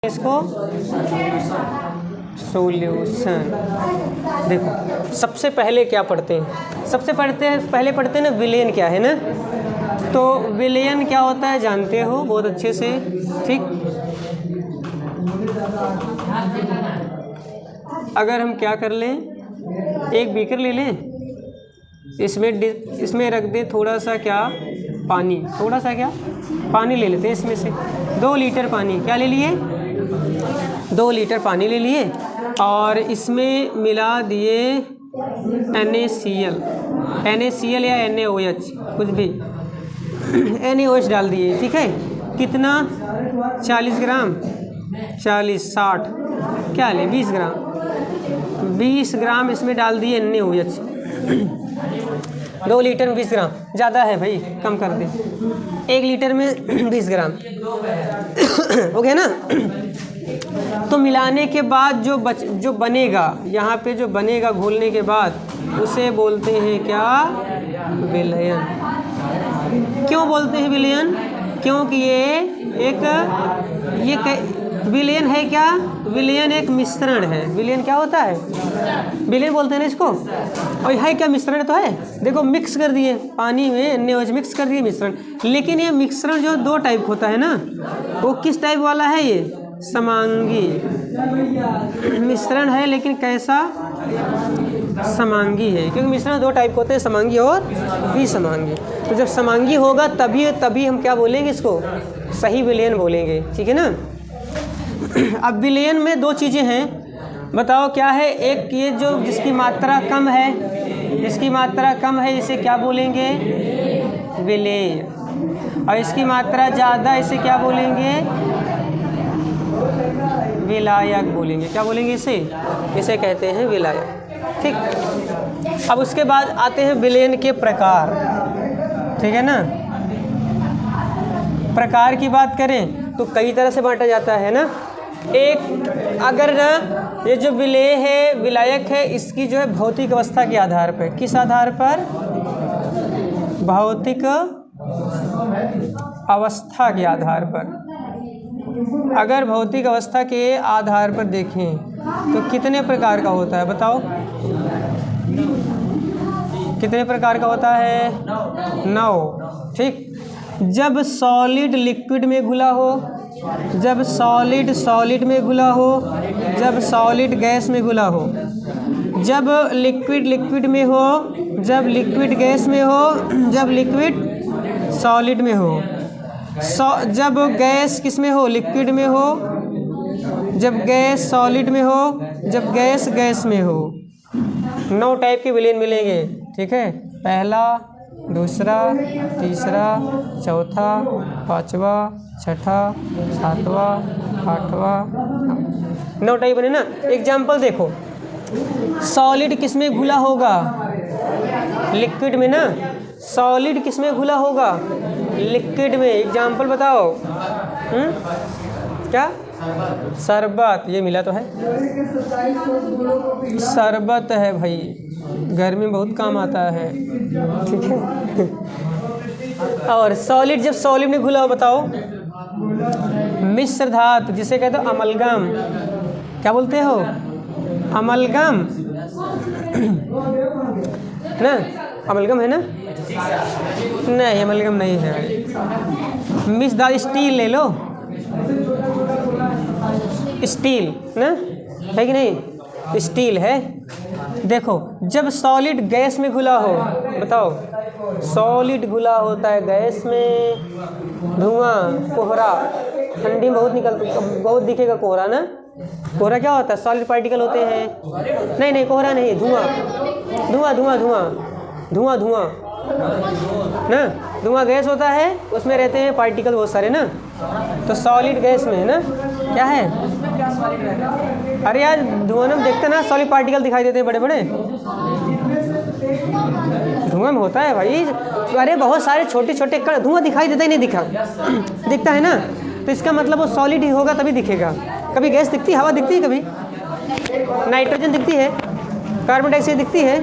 इसको सॉल्यूशन। देखो सबसे पहले क्या पढ़ते हैं, सबसे पहले पढ़ते हैं ना विलेन क्या है ना। तो विलेन क्या होता है जानते हो बहुत अच्छे से, ठीक। अगर हम क्या कर लें, एक बीकर ले लें, इसमें रख दें थोड़ा सा क्या पानी, थोड़ा सा क्या पानी ले लेते हैं। इसमें से 2 लीटर पानी क्या ले लिए, 2 लीटर पानी ले लिए और इसमें मिला दिए NaCl या NaOH कुछ भी NaOH डाल दिए, ठीक है। कितना 40 ग्राम, 40 60 क्या ले 20 ग्राम, 20 ग्राम इसमें डाल दिए NaOH। 2 लीटर में 20 ग्राम ज़्यादा है भाई, कम कर दे। 1 लीटर में 20 ग्राम हो गया ना। तो मिलाने के बाद जो बनेगा, यहाँ पे जो बनेगा घोलने के बाद उसे बोलते हैं क्या, विलयन। क्यों बोलते हैं विलयन, क्योंकि ये विलयन है क्या, विलयन एक मिश्रण है। विलयन क्या होता है, विलयन बोलते हैं ना इसको। और है क्या, मिश्रण तो है। देखो मिक्स कर दिए पानी में NaOH मिक्स कर दिए मिश्रण, लेकिन ये मिश्रण जो 2 टाइप होता है ना, वो किस टाइप वाला है, ये समांगी मिश्रण है। लेकिन कैसा, समांगी है, क्योंकि मिश्रण 2 टाइप होते हैं, समांगी और विसमांगी। तो जब समांगी होगा तभी हम क्या बोलेंगे, इसको सही विलयन बोलेंगे, ठीक है ना। अब विलयन में 2 चीज़ें हैं, बताओ क्या है। एक ये जो जिसकी मात्रा कम है, जिसकी मात्रा कम है इसे क्या बोलेंगे, विलेय। और इसकी मात्रा ज़्यादा इसे क्या बोलेंगे, विलायक बोलेंगे। क्या बोलेंगे इसे कहते हैं विलायक, ठीक। अब उसके बाद आते हैं विलयन के प्रकार, ठीक है ना। प्रकार की बात करें तो कई तरह से बांटा जाता है ना। एक अगर ना ये जो विलेय है, विलायक है, इसकी जो है भौतिक अवस्था के आधार पर, किस आधार पर, भौतिक अवस्था के आधार पर। अगर भौतिक अवस्था के आधार पर देखें तो कितने प्रकार का होता है, बताओ कितने प्रकार का होता है, 9, ठीक। जब सॉलिड लिक्विड में घुला हो, जब सॉलिड में घुला हो, जब सॉलिड गैस में घुला हो, जब लिक्विड में हो, जब लिक्विड गैस में हो, जब लिक्विड सॉलिड में हो, जब गैस किस में हो, लिक्विड में हो, जब गैस सॉलिड में हो, जब गैस में हो। 9 टाइप के विलयन मिलेंगे, ठीक है। पहला, दूसरा, तीसरा, चौथा, 5वां, 6वां, 7वां, 8वां, 9 टाइप बने ना। एग्जाम्पल देखो, सॉलिड किस में घुला होगा, लिक्विड में ना। सॉलिड किस में घुला होगा, लिक्विड में। एग्जाम्पल बताओ, क्या, शरबत, ये मिला तो है, शरबत है भाई, गर्मी में बहुत काम आता है, ठीक है। और सॉलिड, जब सॉलिड में घुला हो, बताओ, मिश्र धातु जिसे कहते हो अमलगम, क्या बोलते हो, अमलगम ना, अमलगम है ना, नहीं अमलगम नहीं है भाई। मिश्र धातु स्टील ले लो, स्टील ना, है कि नहीं, स्टील है। देखो जब सॉलिड गैस में घुला हो, बताओ, सॉलिड घुला होता है गैस में, धुआं, कोहरा, ठंडी में बहुत दिखेगा कोहरा ना। कोहरा क्या होता है, सॉलिड पार्टिकल होते हैं, नहीं कोहरा नहीं, धुआं ना, धुआं गैस होता है, उसमें रहते हैं पार्टिकल बहुत सारे ना। तो सॉलिड गैस में है ना, क्या है, अरे यार धुआं में देखते ना सॉलिड पार्टिकल दिखाई देते हैं बड़े बड़े, धुआं में होता है भाई। अरे बहुत सारे छोटे छोटे धुआं दिखाई देता ही नहीं, दिखता है ना। तो इसका मतलब वो सॉलिड ही होगा तभी दिखेगा। कभी गैस दिखती है, हवा दिखती है, कभी नाइट्रोजन दिखती है, कार्बन डाइऑक्साइड दिखती है,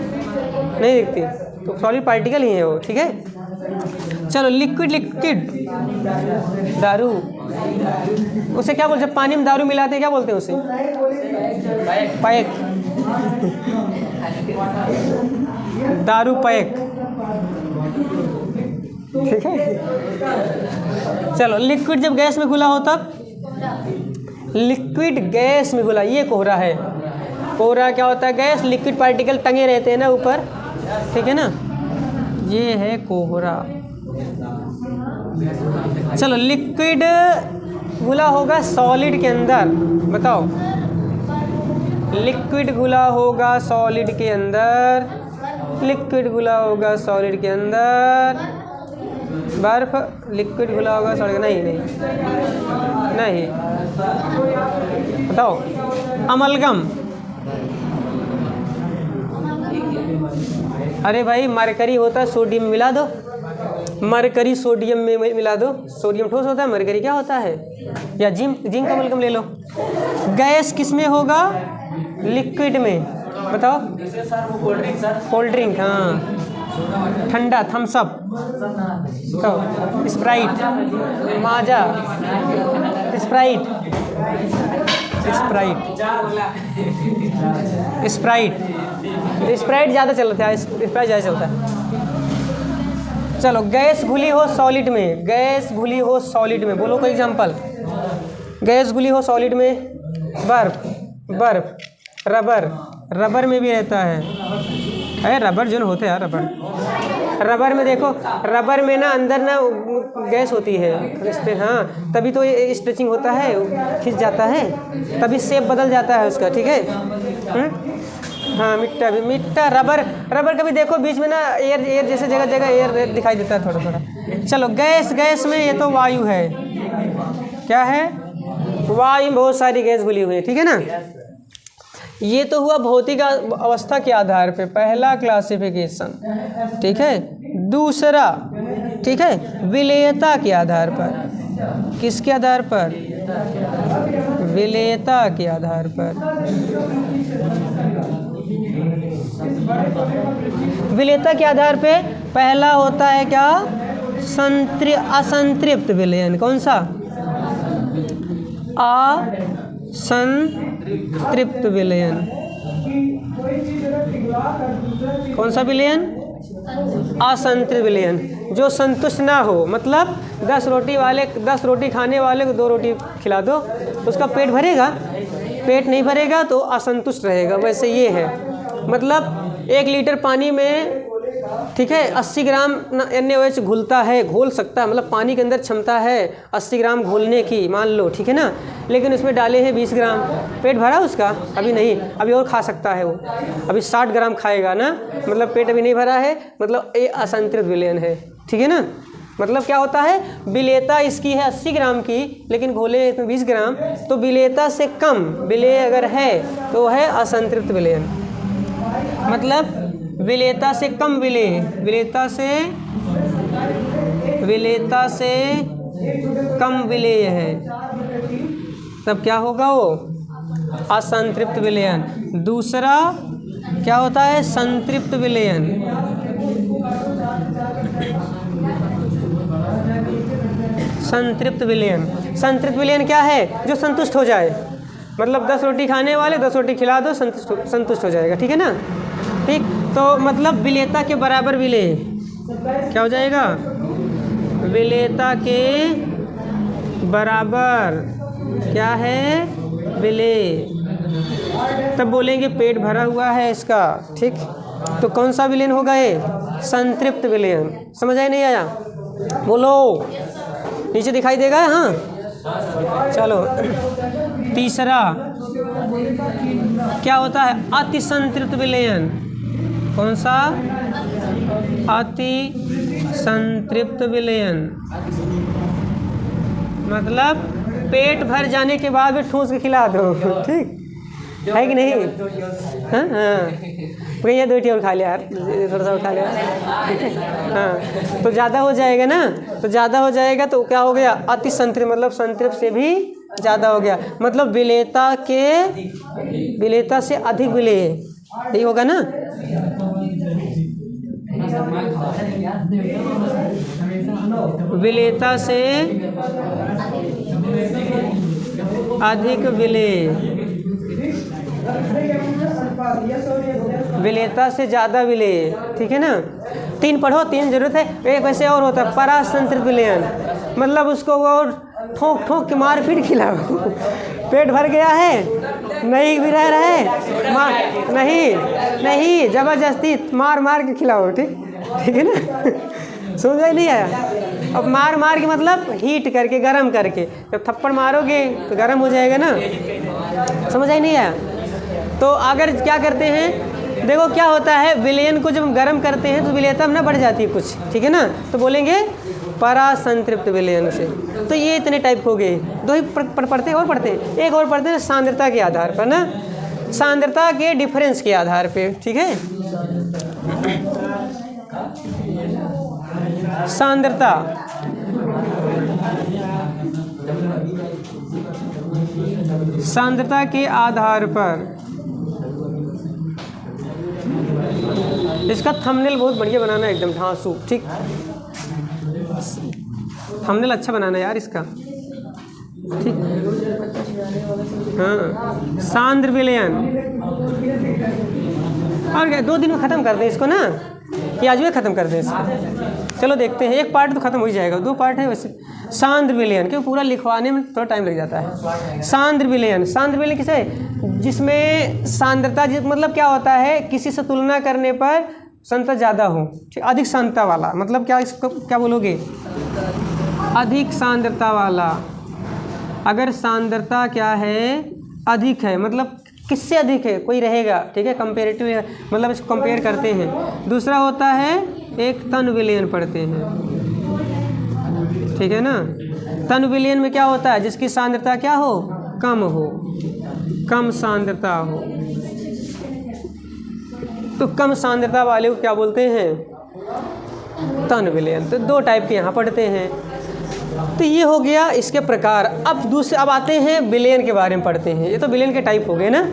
नहीं दिखती। तो सॉलिड पार्टिकल ही है वो, ठीक है। चलो लिक्विड, दारू, उसे क्या बोलते हैं? पानी में दारू मिलाते हैं, क्या बोलते हैं उसे? पैक। दारू पैक, ठीक है। चलो, लिक्विड जब गैस में घुला हो तब? लिक्विड गैस में घुला, ये कोहरा है। कोहरा क्या होता है? गैस, लिक्विड पार्टिकल टंगे रहते हैं ना ऊपर, ठीक है ना, ये है कोहरा। चलो, लिक्विड घुला होगा सॉलिड के अंदर, बताओ। लिक्विड घुला होगा सॉलिड के अंदर, लिक्विड घुला होगा सॉलिड के अंदर, बर्फ, लिक्विड घुला होगा सॉलिड, नहीं नहीं नहीं, बताओ। अमलगम, अरे भाई मरकरी होता है, सोडियम मिला दो, मरकरी सोडियम में मिला दो। सोडियम ठोस होता है, मरकरी क्या होता है? या जिंक अमलगम ले लो। गैस किस में होगा? लिक्विड में, बताओ। कोल्ड ड्रिंक, हाँ, ठंडा, थम्स अप, तो स्प्राइट, माजा, स्प्राइट, स्प्राइट, स्प्राइट, स्प्राइट ज़्यादा चलता है, स्प्राइट ज़्यादा चलता है। चलो, गैस घुली हो सॉलिड में, गैस घुली हो सॉलिड में, बोलो कोई एग्जांपल। गैस घुली हो सॉलिड में, बर्फ, बर्फ, रबर, रबर में भी रहता है, अरे रबर जो होते हैं रबर, रबर में देखो, रबर में ना अंदर ना गैस होती है इस पे, हाँ, तभी तो ये स्ट्रेचिंग होता है, खिंच जाता है, तभी शेप बदल जाता है उसका, ठीक है। हाँ, मिट्टा भी, मिट्टा, रबर, रबर कभी देखो बीच में ना एयर जैसे जगह जगह एयर दिखाई देता है थोड़ा थोड़ा। चलो, गैस, गैस में ये तो वायु है, क्या है? वायु, बहुत सारी गैस घुली हुई है, ठीक है ना। ये तो हुआ भौतिक अवस्था के आधार पे, पहला क्लासिफिकेशन, ठीक है। दूसरा, ठीक है, विलेयता के आधार पर। किसके आधार पर? विलेयता के आधार पर। विलेयता के आधार पे पहला होता है क्या? असंतृप्त विलयन। कौन सा? असंतृप्त विलयन। कौन सा विलयन? असंतृप्त विलयन, जो संतुष्ट ना हो, मतलब 10 रोटी खाने वाले को 2 रोटी खिला दो, उसका पेट भरेगा? पेट नहीं भरेगा तो असंतुष्ट रहेगा। वैसे ये है, मतलब 1 लीटर पानी में, ठीक है, 80 ग्राम NaOH घुलता है, घोल सकता है, मतलब पानी के अंदर क्षमता है 80 ग्राम घोलने की, मान लो, ठीक है ना, लेकिन उसमें डाले हैं 20 ग्राम। पेट भरा उसका? अभी नहीं, अभी और खा सकता है वो, अभी 60 ग्राम खाएगा ना, मतलब पेट अभी नहीं भरा है, मतलब ये असंतृप्त विलयन है, ठीक है ना। मतलब क्या होता है? विलेयता इसकी है 80 ग्राम की, लेकिन घोले इसमें 20 ग्राम, तो विलेयता से कम विलेय अगर है तो वो है असंतृप्त विलयन। मतलब विलेयता से कम विलेय, विलेयता से कम विलेय है, तब क्या होगा? वो असंतृप्त विलयन। दूसरा क्या होता है? संतृप्त विलयन। संतृप्त विलयन, संतृप्त विलयन क्या है? जो संतुष्ट हो जाए, मतलब 10 रोटी खाने वाले 10 रोटी खिला दो, संतुष्ट हो जाएगा, ठीक है ना। ठीक, तो मतलब विलेयता के बराबर विलेय क्या हो जाएगा? विलेयता के बराबर क्या है? विलेय। तब बोलेंगे पेट भरा हुआ है इसका, ठीक। तो कौन सा विलयन होगा ये? संतृप्त विलयन। समझ आया नहीं आया? बोलो, नीचे दिखाई देगा? हाँ, चलो। तीसरा क्या होता है? अति संतृप्त विलयन। कौन सा? अति संतृप्त विलयन। मतलब पेट भर जाने के बाद भी ठूस के खिला दो, ठीक है कि नहीं? हाँ हाँ, भैया 2 और खा लिया यार, थोड़ा सा और खा लिया, ठीक है। हाँ, तो ज़्यादा हो जाएगा ना, तो ज़्यादा हो जाएगा तो क्या हो गया? अति संतृप्त, मतलब संतृप्त से भी ज़्यादा हो गया, मतलब विलेयता से अधिक विलेय, यही होगा ना। विलेयता से अधिक विलेय, विलेयता से ज़्यादा विलेय, ठीक है ना। 3 पढ़ो, 3 जरूरत है। एक वैसे और होता है परासंतृप्त विलयन, मतलब उसको वो ठोक ठोक के मार पीट खिलाओ। पेट भर गया है, नहीं भी रह रहे, नहीं ज़बरदस्ती मार मार के खिलाओ, ठीक है ना। समझ में नहीं आया। अब मार मार के मतलब हीट करके, गरम करके, जब थप्पड़ मारोगे तो गरम हो जाएगा ना। समझ आई नहीं आया। तो अगर क्या करते हैं, देखो क्या होता है, विलयन को जब हम गर्म करते हैं तो विलेयता ना बढ़ जाती है कुछ, ठीक है ना। तो बोलेंगे परासंतृप्त विलयन से। तो ये इतने टाइप हो गए, 2 ही पढ़ते हैं, और पढ़ते हैं, एक और पढ़ते हैं सांद्रता के आधार पर ना, सांद्रता के डिफरेंस के आधार पे, ठीक है। सांद्रता, सांद्रता के आधार पर, इसका थंबनेल बहुत बढ़िया बनाना, एकदम धांसू, ठीक। थंबनेल अच्छा बनाना यार इसका, ठीक। हाँ, सांद्र विलयन, और क्या 2 दिन में ख़त्म कर दें इसको ना, कि आज भी ख़त्म कर दें इसको। चलो देखते हैं, एक पार्ट तो ख़त्म हो ही जाएगा, 2 पार्ट है वैसे। सांद्र विलयन, क्यों पूरा लिखवाने में थोड़ा टाइम लग जाता है। सांद्र विलयन, सांद्र विलयन किसे, जिसमें सांद्रता मतलब क्या होता है, किसी से तुलना करने पर सांद्रता ज़्यादा हो, ठीक, अधिक सांद्रता वाला, मतलब क्या, इसको क्या बोलोगे, अधिक सांद्रता वाला। अगर सांद्रता क्या है, अधिक है, मतलब किससे अधिक है, कोई रहेगा, ठीक है, कंपेरेटिव, मतलब इसको कंपेयर करते हैं। दूसरा होता है एक तन विलयन पढ़ते हैं, ठीक है ना। तन विलयन में क्या होता है, जिसकी सांद्रता क्या हो, कम हो, कम सांद्रता हो। तो कम सांद्रता वाले को क्या बोलते हैं, तन विलयन। तो 2 टाइप के यहाँ पढ़ते हैं। तो ये हो गया इसके प्रकार। अब आते हैं विलयन के बारे में पढ़ते हैं। ये तो विलयन के टाइप हो गए ना,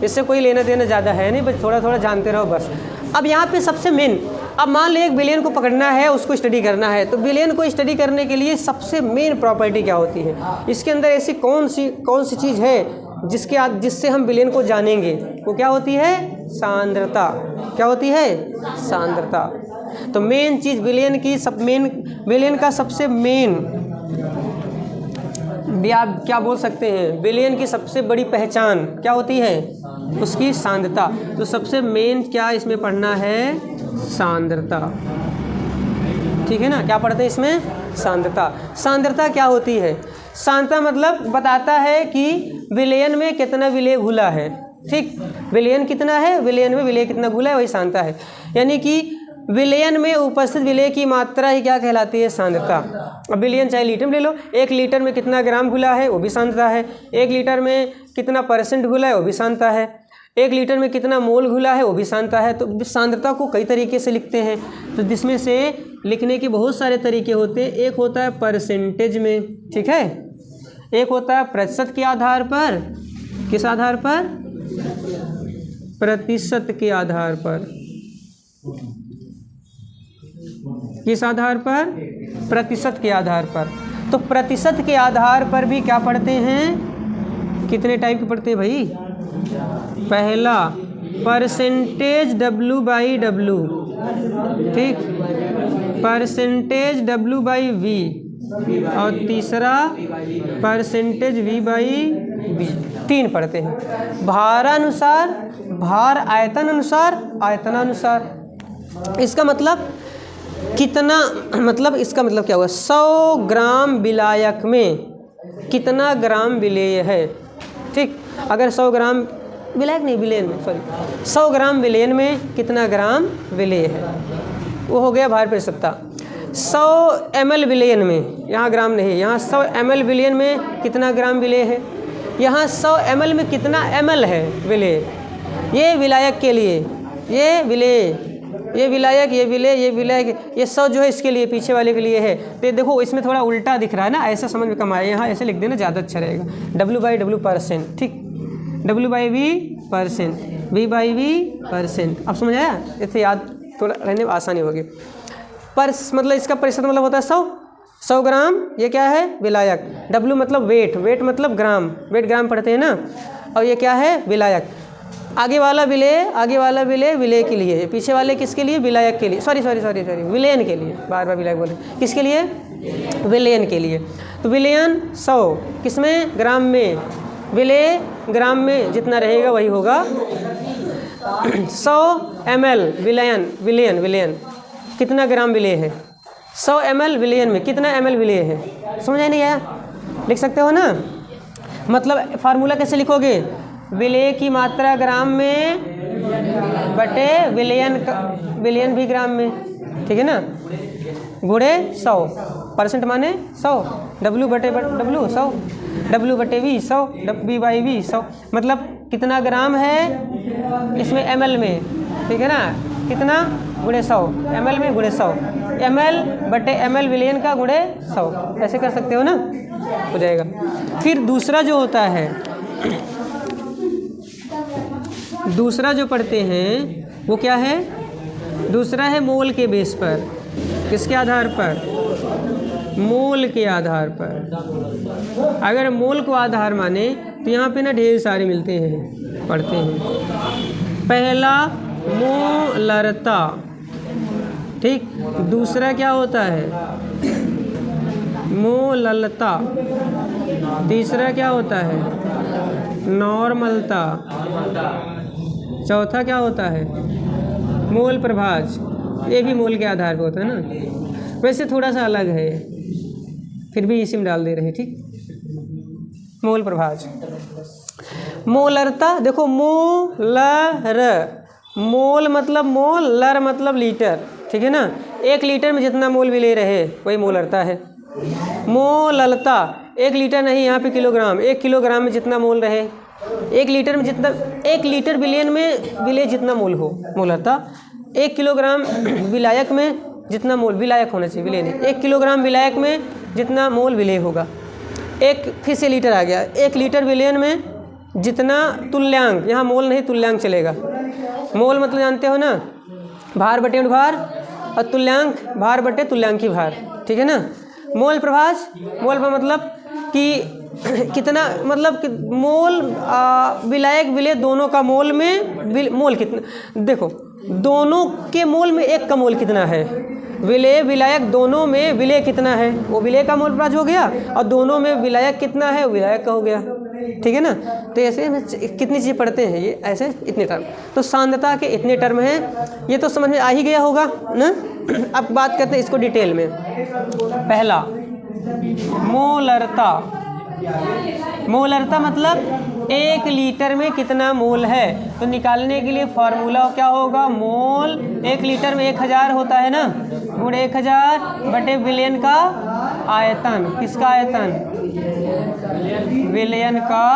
इससे कोई लेना देना ज़्यादा है नहीं, बस थोड़ा थोड़ा जानते रहो बस। अब यहाँ पे सबसे मेन, अब मान लो एक विलयन को पकड़ना है, उसको स्टडी करना है, तो विलयन को स्टडी करने के लिए सबसे मेन प्रॉपर्टी क्या होती है, इसके अंदर ऐसी कौन सी चीज़ है जिससे हम विलयन को जानेंगे, वो क्या होती है, सांद्रता। क्या होती है, सांद्रता। तो मेन चीज़ विलयन का सबसे मेन, आप क्या बोल सकते हैं, विलयन की सबसे बड़ी पहचान क्या होती है, उसकी सांद्रता। तो सबसे मेन क्या इसमें पढ़ना है, सांद्रता, ठीक है ना। क्या पढ़ते हैं इसमें, सांद्रता। सांद्रता क्या होती है, सांद्रता मतलब बताता है कि विलयन में कितना विलेय घुला है, ठीक। विलयन कितना है, विलयन में विलेय कितना घुला है, वही सांद्रता है। यानी कि विलयन में उपस्थित विलेय की मात्रा ही क्या कहलाती है, सांद्रता। अब विलयन चाहे लीटर में ले लो, 1 लीटर में कितना ग्राम घुला है, वो भी सांद्रता है। 1 लीटर में कितना % घुला है, वो भी सांद्रता है। 1 लीटर में कितना मोल घुला है, वो भी सांद्रता है। तो सांद्रता को कई तरीके से लिखते हैं, तो जिसमें से लिखने के बहुत सारे तरीके होते हैं। एक होता है परसेंटेज में, ठीक है। एक होता है प्रतिशत के आधार पर, किस आधार पर, प्रतिशत के आधार पर। किस आधार पर, प्रतिशत के आधार पर। तो प्रतिशत के आधार पर भी क्या पढ़ते हैं, कितने टाइप के पढ़ते हैं भाई। पहला परसेंटेज W/W, ठीक, परसेंटेज W/V, और तीसरा परसेंटेज V/V। 3 पढ़ते हैं। भारानुसार, भार, आयतन अनुसार, आयतनानुसार। इसका मतलब कितना, मतलब इसका मतलब क्या हुआ, 100 ग्राम विलायक में कितना ग्राम विलेय है, ठीक। अगर 100 ग्राम विलायक नहीं, विलयन में, सॉरी, 100 ग्राम विलयन में कितना ग्राम विलेय है, वो हो गया भार प्रतिशतता। 100 ml विलयन में, यहाँ ग्राम नहीं, यहाँ 100 ml विलयन में कितना ग्राम विलेय है, यहाँ 100 ml में कितना ml है विलेय। ये विलायक के लिए, ये विलेय, ये विलायक, ये विलेय, ये विलायक, ये 100 जो है इसके लिए, पीछे वाले के लिए है। तो देखो इसमें थोड़ा उल्टा दिख रहा है ना, ऐसा समझ में कम आया, यहाँ ऐसे लिख देना ज़्यादा अच्छा रहेगा। W/W %, ठीक, W/V %, V/V %। अब समझ आया, इसे याद थोड़ा रहने में आसानी होगी। पर मतलब इसका प्रतिशत मतलब होता है 100, 100 ग्राम ये क्या है विलायक। W मतलब वेट, वेट मतलब ग्राम, वेट ग्राम पढ़ते हैं ना। और ये क्या है विलायक। आगे वाला विलेय, आगे वाला विलेय विलेय के लिए, पीछे वाले किसके लिए विलायक के लिए, सॉरी विलयन के लिए, बार बार विलायक बोले, किसके लिए विलयन के लिए। तो विलयन 100 किसमें ग्राम में, विलेय ग्राम में जितना रहेगा वही होगा। 100 ml विलयन, विलयन विलयन कितना ग्राम विलेय है, 100 ml विलयन में कितना ml विलेय है, समझ नहीं आया, लिख सकते हो ना। मतलब फार्मूला कैसे लिखोगे, विलेय की मात्रा ग्राम में बटे विलयन का, विलयन भी ग्राम में, ठीक है ना, गुणे 100, परसेंट माने 100, W बटे W 100, W बटे V 100, V बाई V 100, मतलब कितना ग्राम है इसमें ml में, ठीक है ना, कितना गुणे 100 ml में गुणे 100, ml बटे ml विलयन का गुणे 100, ऐसे कर सकते हो ना, हो जाएगा। फिर दूसरा जो होता है, दूसरा जो पढ़ते हैं वो क्या है, दूसरा है मोल के बेस पर, किसके आधार पर, मोल के आधार पर। अगर मोल को आधार माने तो यहाँ पे ना ढेर सारे मिलते हैं, पढ़ते हैं। पहला मोलरता, ठीक, दूसरा क्या होता है मोललता, तीसरा क्या होता है नॉर्मलता, चौथा क्या होता है मोल प्रभाज, ये भी मोल के आधार पर होता है ना, वैसे थोड़ा सा अलग है, फिर भी इसी में डाल दे रहे, ठीक। मोल प्रभाज, मोलरता, देखो मोलर, मोल मतलब मोल, लर मतलब लीटर, ठीक है ना, 1 लीटर में जितना मोल विलेय रहे वही मोलरता है। मोललता 1 लीटर नहीं, यहाँ पे किलोग्राम, 1 किलोग्राम में जितना मोल रहे, 1 लीटर में जितना, 1 लीटर विलयन में विलेय जितना मोल हो मोलरता, 1 किलोग्राम विलायक में जितना मोल, विलायक होना चाहिए विलेय नहीं, 1 किलोग्राम विलायक में जितना मोल विलेय होगा। एक फिर से लीटर आ गया, 1 लीटर विलयन में जितना तुल्यांक, यहाँ मोल नहीं तुल्यांक चलेगा, मोल मतलब जानते हो ना भार बटे भार, और तुल्यांक भार बटे तुल्यांकी भार, ठीक है ना। मोल प्रभाज, मोल पर मतलब कि कितना, मतलब कि मोल विलायक विलेय दोनों का मोल में मोल कितना, देखो दोनों के मोल में एक का मोल कितना है, विलेय विलायक दोनों में विलेय कितना है, वो विलेय का मोल प्रभाज हो गया, और दोनों में विलायक कितना है वो विलायक का हो गया, ठीक है ना। तो ऐसे कितनी चीज़ें पढ़ते हैं ये, ऐसे इतने टर्म, तो सांद्रता के इतने टर्म हैं, ये तो समझ में आ ही गया होगा ना। अब बात करते हैं इसको डिटेल में। पहला मोलरता, मोलरता मतलब 1 लीटर में कितना मोल है, तो निकालने के लिए फार्मूला क्या होगा, मोल 1 लीटर में 1000 होता है ना, गुणे 1000 बटे विलयन का आयतन, किसका आयतन, विलयन का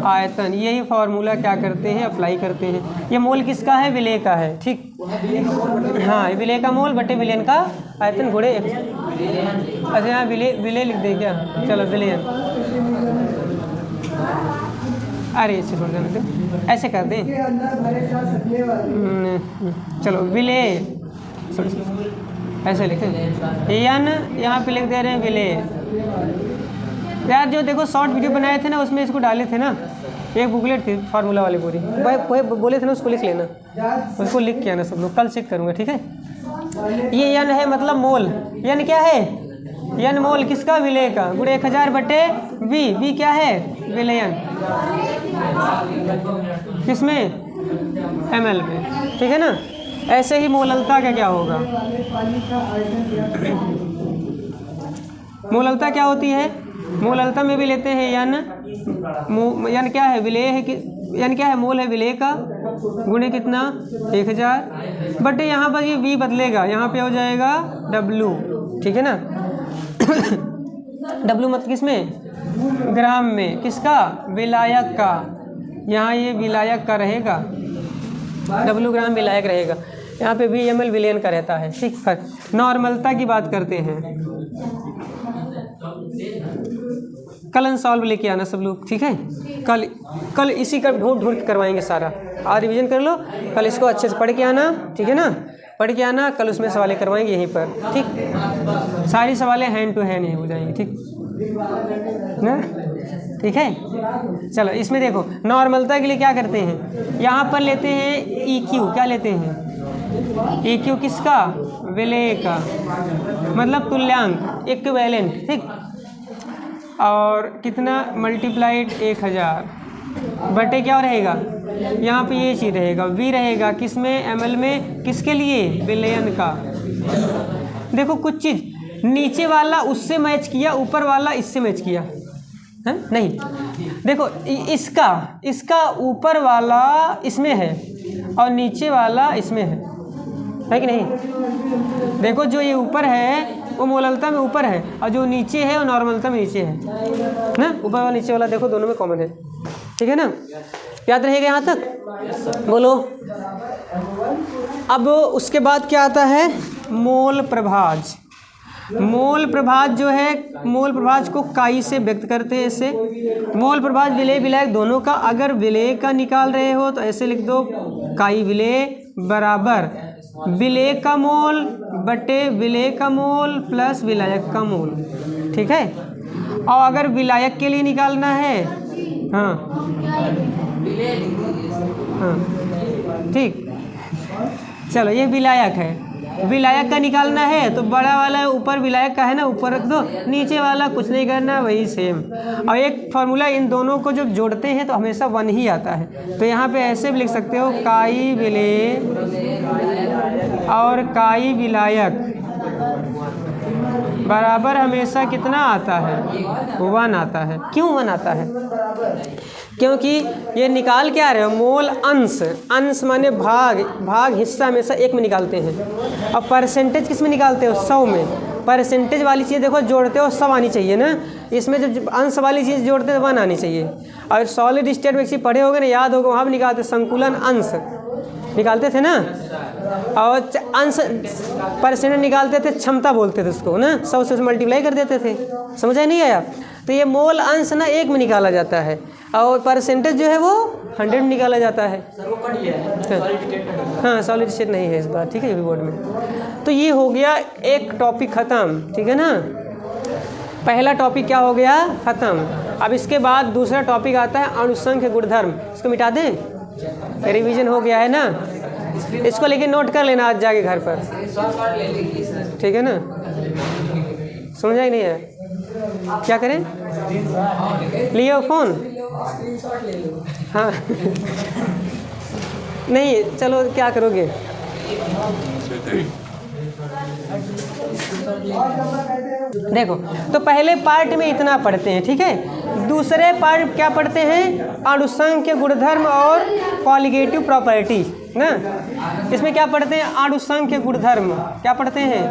आयतन। यही फार्मूला क्या करते हैं, अप्लाई करते हैं। ये मोल किसका है, विलेय का है, ठीक, हाँ विलेय का मोल बटे विलयन का आयतन गुणे 1। अच्छा यहाँ विलेय लिख दे क्या, चलो विलयन, अरे इसे छोड़ देना, ऐसे कर दें, चलो विलेय ऐसे लिखें, यन यहाँ पे लिख दे रहे हैं विलेय। यार जो देखो शॉर्ट वीडियो बनाए थे ना उसमें इसको डाले थे ना, एक बुकलेट थी फार्मूला वाली पूरी, भाई बोले थे ना उसको लिख लेना, उसको लिख के आना सब लोग, कल चेक करूँगा, ठीक है। ये यन है मतलब मोल, यन क्या है, यन मोल किसका, विलेय का, गुणे 1000 बटे वी क्या है विलयन, किसमें ml में, ठीक है ना। ऐसे ही मोललता का क्या होगा, मोललता क्या होती है, मोललता में भी लेते हैं यन, यन क्या है विलेय है कि, यन क्या है मोल है विलेय का, गुणे कितना 1000 बटे, यहाँ पर ये v बदलेगा, यहाँ पे हो जाएगा W, ठीक है ना। W मतलब किसमें, ग्राम में, किसका, विलायक का, यहाँ ये विलायक का रहेगा, W ग्राम विलायक रहेगा, यहाँ पे V ml विलयन का रहता है, ठीक। पर नॉर्मलता की बात करते हैं, कल सॉल्व लेके आना सब लोग, ठीक है। कल इसी का ढूंढ करवाएंगे सारा, आज रिवीजन कर लो, कल इसको अच्छे से पढ़ के आना, ठीक है ना। पढ़ के आना, कल उसमें सवालें करवाएंगे यहीं पर, ठीक। सारी सवालें हैंड टू हैंड ही हो जाएंगी, ठीक ना, ठीक है। चलो इसमें देखो नॉर्मलता के लिए क्या करते हैं, यहाँ पर लेते हैं EQ, क्या लेते हैं EQ किसका, विलेय का, मतलब तुल्यांक, इक्विवेलेंट, ठीक। और कितना मल्टीप्लाइड 1000 बटे क्या रहेगा, यहाँ पे ये चीज़ रहेगा, V रहेगा किसमें, ml में, किसके लिए, विलयन का। देखो कुछ चीज़ नीचे वाला उससे मैच किया, ऊपर वाला इससे मैच किया है, नहीं देखो इसका ऊपर वाला इसमें है और नीचे वाला इसमें है कि नहीं। देखो जो ये ऊपर है वो मोललता में ऊपर है और जो नीचे है वो नॉर्मलता में नीचे है ना, ऊपर वाला नीचे वाला देखो दोनों में कॉमन है, ठीक है ना, याद रहेगा यहाँ तक, बोलो। अब उसके बाद क्या आता है, मोल प्रभाज। मोल प्रभाज जो है, मोल प्रभाज को काई से व्यक्त करते हैं ऐसे, मोल प्रभाज विलेय विलायक दोनों का, अगर विलेय का निकाल रहे हो तो ऐसे लिख दो, काई विलेय बराबर विलेय का मोल बटे विलेय का मोल प्लस विलायक का मोल, ठीक है। और अगर विलायक के लिए निकालना है, हाँ हाँ ठीक, चलो ये विलायक है, विलायक का निकालना है तो बड़ा वाला ऊपर विलायक का है ना, ऊपर रख दो, नीचे वाला कुछ नहीं करना, वही सेम। और एक फार्मूला, इन दोनों को जब जोड़ते हैं तो हमेशा 1 ही आता है, तो यहाँ पे ऐसे भी लिख सकते हो, काई विलेय और काई विलायक बराबर हमेशा कितना आता है, 1 आता है। क्यों 1 आता है, क्योंकि ये निकाल क्या रहे हो, मोल अंश, अंश माने भाग, भाग हिस्सा हमेशा 1 में निकालते हैं, और परसेंटेज किस में निकालते हो, 100 में। परसेंटेज वाली चीज़ देखो जोड़ते हो 100 आनी चाहिए ना, इसमें जब अंश वाली चीज़ जोड़ते हो 1 आनी चाहिए। और सॉलिड स्टेट में किसी पढ़े होगे ना, याद होगा, वहाँ भी निकालते संकुलन अंश निकालते थे ना, और अंश परसेंटेज निकालते थे, क्षमता बोलते थे उसको ना, 100 से मल्टीप्लाई कर देते थे, समझा नहीं आया। तो ये मोल अंश ना 1 में निकाला जाता है और परसेंटेज जो है वो 100 में निकाला जाता है। हाँ सॉलिड स्टेट नहीं है इस बार, ठीक है, बोर्ड में। तो ये हो गया एक टॉपिक ख़त्म, ठीक है ना, पहला टॉपिक क्या हो गया, ख़त्म। अब इसके बाद दूसरा टॉपिक आता है अणुसंख्य गुणधर्म, इसको मिटा दें, रिवीजन हो गया है ना, इसको लेकिन नोट कर लेना आज जाके घर पर, ठीक है ना, समझा ही नहीं है, क्या करें, लियो फ़ोन, हाँ नहीं चलो क्या करोगे, देखो तो पहले पार्ट में इतना पढ़ते हैं, ठीक है। दूसरे पार्ट क्या पढ़ते हैं, अणुसंख्य गुणधर्म और कॉलिगेटिव प्रॉपर्टी ना, इसमें क्या पढ़ते हैं, अणुसंख्य गुणधर्म, क्या पढ़ते हैं,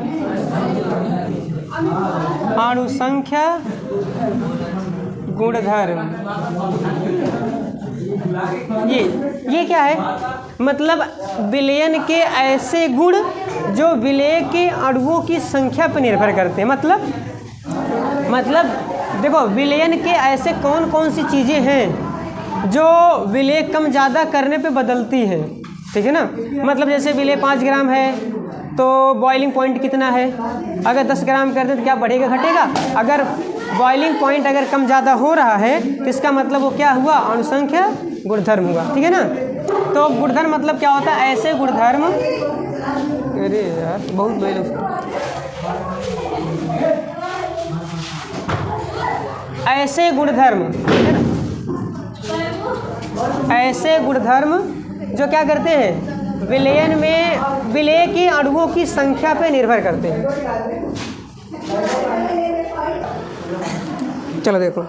अणुसंख्य गुणधर्म। ये क्या है, मतलब विलयन के ऐसे गुण जो विलेय के अणुओं की संख्या पर निर्भर करते हैं, मतलब देखो विलयन के ऐसे कौन कौन सी चीज़ें हैं जो विलेय कम ज़्यादा करने पे बदलती हैं, ठीक है ना। मतलब जैसे विलेय 5 ग्राम है तो बॉइलिंग पॉइंट कितना है, अगर 10 ग्राम कर दें तो क्या बढ़ेगा घटेगा, अगर बॉइलिंग पॉइंट अगर कम ज़्यादा हो रहा है तो इसका मतलब वो क्या हुआ, अणुसंख्य गुणधर्म हुआ, ठीक है ना। तो गुणधर्म मतलब क्या होता है, ऐसे गुणधर्म, अरे यार बहुत मेरे, ऐसे गुणधर्म, ऐसे गुणधर्म जो क्या करते हैं, विलयन में विलेय के अणुओं की संख्या पर निर्भर करते हैं। चलो देखो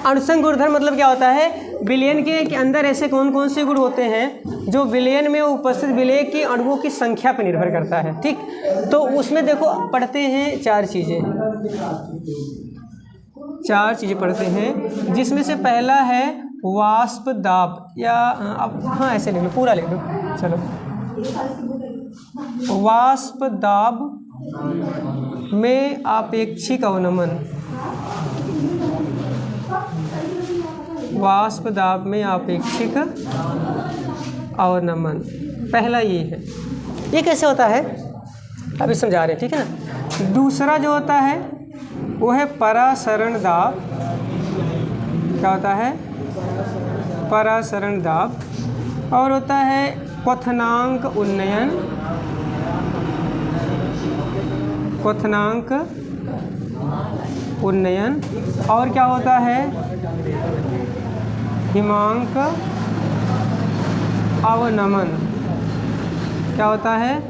अणुसंख्य गुणधर्म मतलब क्या होता है, विलयन के अंदर ऐसे कौन कौन से गुण होते हैं जो विलयन में उपस्थित विलेय के अणुओं की संख्या पर निर्भर करता है, ठीक। तो उसमें देखो पढ़ते हैं 4 चीज़ें पढ़ते हैं, जिसमें से पहला है वाष्प दाब, या अब हाँ ऐसे लिख लो, पूरा लिख लो, चलो। वाष्प दाब में आपेक्षिक अवनमन, वाष्प दाब में आपेक्षिक अवनमन, पहला ये है, ये कैसे होता है अभी समझा रहे हैं, ठीक है ना। दूसरा जो होता है वो है परासरण दाब। क्या होता है? परासरण दाब। और होता है क्वथनांक उन्नयन। क्वथनांक उन्नयन। और क्या होता है? हिमांक अवनमन। क्या होता है?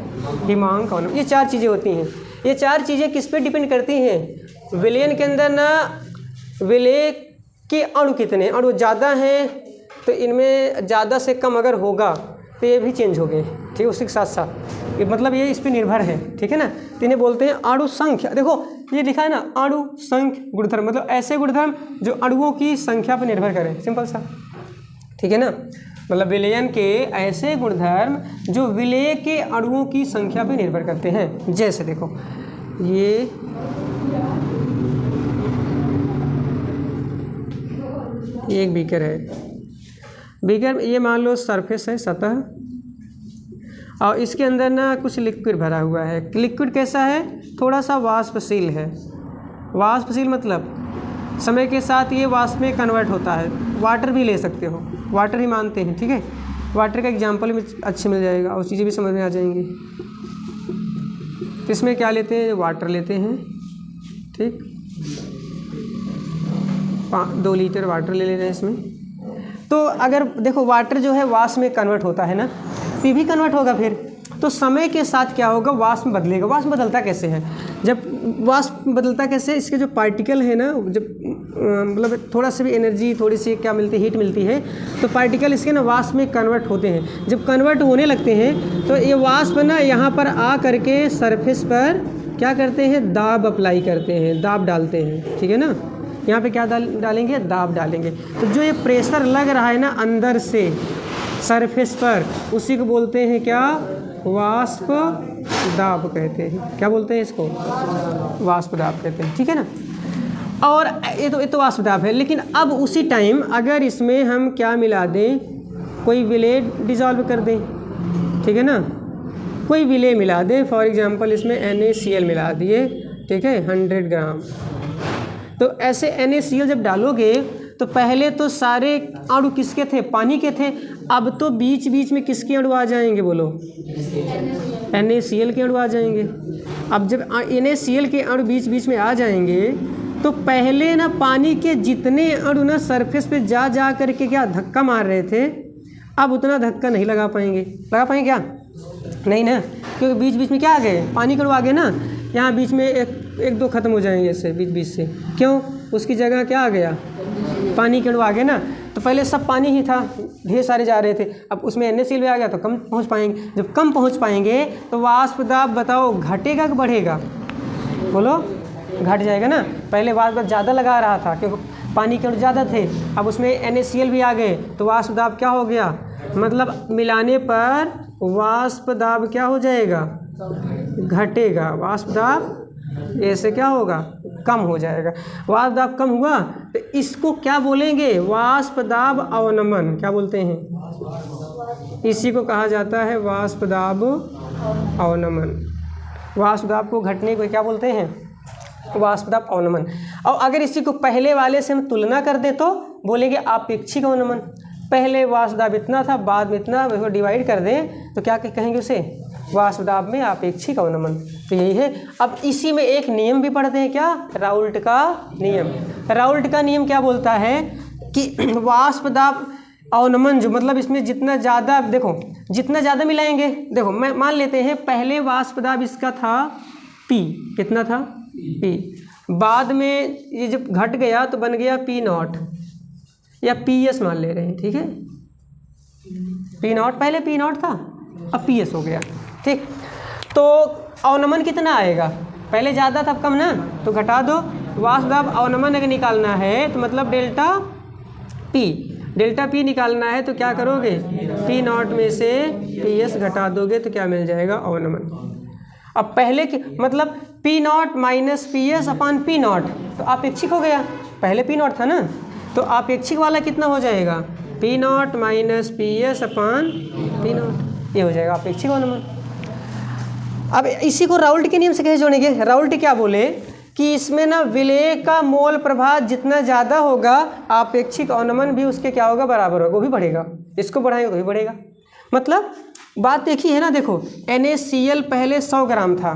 हिमांक अवनमन। ये 4 चीज़ें होती हैं। ये 4 चीज़ें किस पे डिपेंड करती हैं? विलयन के अंदर ना विलेय के अणु कितने, अणु ज़्यादा हैं तो इनमें ज़्यादा से कम अगर होगा तो ये भी चेंज हो गए, ठीक है, उसी के साथ साथ। ये मतलब ये इस पे निर्भर है, ठीक है ना। तो इन्हें बोलते हैं अणु संख्या। देखो ये लिखा है ना, अणु संख्या गुणधर्म, मतलब ऐसे गुणधर्म जो अणुओं की संख्या पर निर्भर करें, सिंपल सा, ठीक है ना। मतलब विलयन के ऐसे गुणधर्म जो विलेय के अणुओं की संख्या पर निर्भर करते हैं। जैसे देखो ये एक बीकर है, बीकर ये मान लो सरफेस है, सतह, और इसके अंदर ना कुछ लिक्विड भरा हुआ है। लिक्विड कैसा है? थोड़ा सा वाष्पशील है। वाष्पशील मतलब समय के साथ ये वाष्प में कन्वर्ट होता है। वाटर भी ले सकते हो, वाटर ही मानते हैं, ठीक है। वाटर का एग्जांपल भी अच्छे मिल जाएगा और चीज़ें भी समझ में आ जाएंगी। इसमें क्या लेते हैं? वाटर लेते हैं, ठीक, 2 लीटर वाटर ले रहे हैं इसमें। तो अगर देखो वाटर जो है वाष्प में कन्वर्ट होता है ना, तो ये भी कन्वर्ट होगा। फिर तो समय के साथ क्या होगा? वाष्प बदलेगा। वाष्प बदलता कैसे है? जब वाष्प बदलता कैसे? इसके जो पार्टिकल है ना, जब मतलब थोड़ा सा भी एनर्जी, थोड़ी सी क्या मिलती है, हीट मिलती है, तो पार्टिकल इसके ना वाष्प में कन्वर्ट होते हैं। जब कन्वर्ट होने लगते हैं तो ये वाष्प ना यहाँ पर आ करके सरफेस पर क्या करते हैं? दाब अप्लाई करते हैं, दाब डालते हैं, ठीक है ना। यहाँ पे क्या डालेंगे? दाब डालेंगे। तो जो ये प्रेशर लग रहा है ना अंदर से सरफेस पर, उसी को बोलते हैं क्या? वाष्प दाब कहते हैं। क्या बोलते हैं इसको? वाष्प दाब कहते हैं, ठीक है ना। और ये तो वाष्प दाब है। लेकिन अब उसी टाइम अगर इसमें हम क्या मिला दें? कोई विलेय डिजॉल्व कर दें, ठीक है ना, कोई विलेय मिला दें। फॉर एग्जांपल इसमें NaCl मिला दिए, ठीक है, 100 ग्राम। तो ऐसे NaCl जब डालोगे तो पहले तो सारे अणु किसके थे? पानी के थे। अब तो बीच बीच में किसके अणु आ जाएंगे? बोलो, NaCl के अणु आ जाएंगे। अब जब NaCl के अणु बीच बीच में आ जाएंगे तो पहले ना पानी के जितने अणु ना सरफेस पे जा करके क्या धक्का मार रहे थे, अब उतना धक्का नहीं लगा पाएंगे। लगा पाएंगे क्या? नहीं ना, क्योंकि बीच बीच में क्या आ गए? पानी के अणु आ गए ना। यहाँ बीच में एक दो खत्म हो जाएंगे ऐसे बीच बीच से। क्यों? उसकी जगह क्या आ गया? पानी के अणु आ गए ना। तो पहले सब पानी ही था, ढेर सारे जा रहे थे, अब उसमें NaCl भी आ गया तो कम पहुँच पाएंगे। जब कम पहुँच पाएंगे तो वाष्प दाब बताओ घटेगा कि बढ़ेगा? बोलो, घट जाएगा ना। पहले वाष्प दाब ज़्यादा लगा रहा था क्योंकि पानी के अणु ज़्यादा थे, अब उसमें NaCl भी आ गए तो वाष्प दाब क्या हो गया? मतलब मिलाने पर वाष्प दाब क्या हो जाएगा? घटेगा। वाष्प दाब ऐसे क्या होगा? कम हो जाएगा। वाष्प दाब कम हुआ तो इसको क्या बोलेंगे? वाष्प दाब अवनमन। क्या बोलते हैं? इसी को कहा जाता है वाष्प दाब अवनमन। वाष्प दाब को घटने को क्या बोलते हैं? वाष्प दाब अवनमन। और अगर इसी को पहले वाले से हम तुलना कर दें तो बोलेंगे अपेक्षिक अवनमन। पहले वाष्प दाब इतना था, बाद में इतना, उसको डिवाइड कर दें तो क्या कहेंगे उसे? वाष्प दाब में अपेक्षिक अवनमन। तो यही है। अब इसी में एक नियम भी पढ़ते हैं, क्या? राउल्ट का नियम। राउल्ट का नियम क्या बोलता है कि वाष्प दाब अवनमन जो मतलब इसमें जितना ज़्यादा, देखो जितना ज़्यादा मिलाएंगे, देखो मैं मान लेते हैं पहले वाष्प दाब इसका था P, कितना था? P। बाद में ये जब घट गया तो बन गया P0 या PS मान ले रहे हैं, ठीक है। P0 पहले P0 था, अब PS हो गया, ठीक। तो अवनमन कितना आएगा? पहले ज़्यादा था, अब कम ना, तो घटा दो। वाष्प दाब अवनमन अगर निकालना है तो मतलब डेल्टा P निकालना है तो क्या करोगे? P0 में से PS घटा दोगे तो क्या मिल जाएगा? अवनमन। अब पहले की मतलब P0 माइनस PS अपान P0 तो अपेक्षिक हो गया। पहले P0 था ना, तो अपेक्षिक वाला कितना हो जाएगा? P0 माइनस PS अपान P0, ये हो जाएगा अपेक्षिक अवनमन। अब इसी को राउल्ट के नियम से कैसे जोड़ेंगे? राउल्ट क्या बोले कि इसमें ना विलेय का मोल प्रभाव जितना ज़्यादा होगा आपेक्षिक अवनमन भी उसके क्या होगा, बराबर होगा, वो भी बढ़ेगा। इसको बढ़ाएंगे तो भी बढ़ेगा। मतलब बात एक ही है ना। देखो NaCl पहले 100 ग्राम था,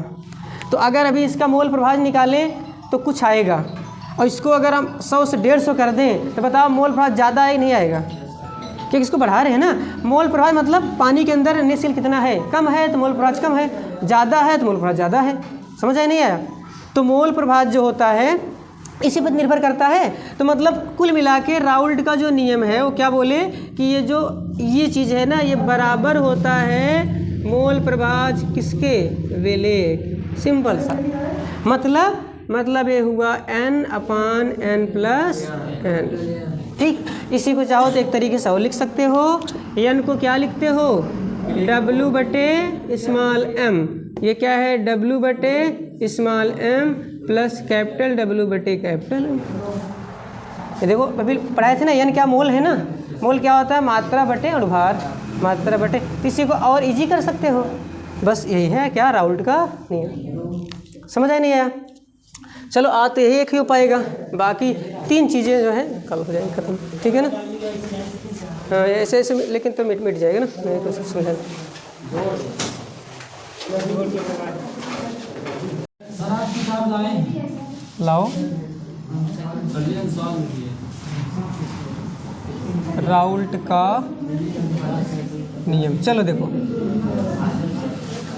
तो अगर अभी इसका मोल प्रभाव निकालें तो कुछ आएगा, और इसको अगर हम 100 से 150 कर दें तो बताओ मोल प्रभाव ज़्यादा आए नहीं आएगा? क्योंकि इसको बढ़ा रहे हैं ना। मोल प्रभाव मतलब पानी के अंदर NaCl कितना है, कम है तो मोल प्रभाव कम है, ज़्यादा है तो मोल प्रभाव ज़्यादा है। समझ आया नहीं आया? तो मोल प्रभाव जो होता है इसी पर निर्भर करता है। तो मतलब कुल मिला के राउल्ट का जो नियम है वो क्या बोले कि ये चीज़ है ना, ये बराबर होता है मोल प्रभाव किसके, विलेय। सिंपल सा मतलब ये हुआ n/n+n। ठीक, इसी को चाहो तो एक तरीके से और लिख सकते हो। n को क्या लिखते हो, W/m। ये क्या है, W/m प्लस कैपिटल W/M। ये देखो अभी पढ़ाए थे ना, n क्या मोल है ना। मोल क्या होता है, मात्रा बटे अनुभार, मात्रा बटे। इसी को और इजी कर सकते हो, बस यही है क्या, राउल्ट का नियम। समझ आया नहीं आया? चलो आज तो यही एक ही हो पाएगा, बाकी 3 चीज़ें जो है कल हो जाएंगी खत्म। ठीक है ना? हाँ ऐसे ऐसे लेकिन तो मिट जाएगा ना, नहीं तो समझा लाओ। राउल्ट का नियम, चलो देखो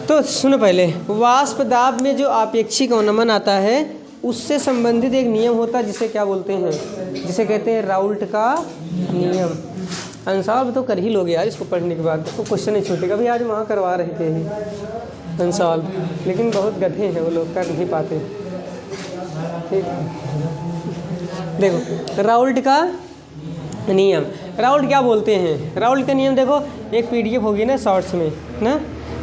तो सुनो पहले। वाष्प दाब में जो आपेक्षिक अवनमन आता है उससे संबंधित एक नियम होता है जिसे क्या बोलते हैं, जिसे कहते हैं राउल्ट का नियम। अंसाल तो कर ही लोगे यार इसको पढ़ने के बाद, तो क्वेश्चन नहीं छूटेगा। भाई आज वहाँ करवा रहे थे अंसाल, लेकिन बहुत गधे हैं वो लोग, कर नहीं पाते। ठीक, देखो राउल्ट का नियम, राउल्ट क्या बोलते हैं। राउल्ट का नियम देखो, एक PDF होगी ना शॉर्ट्स में ना,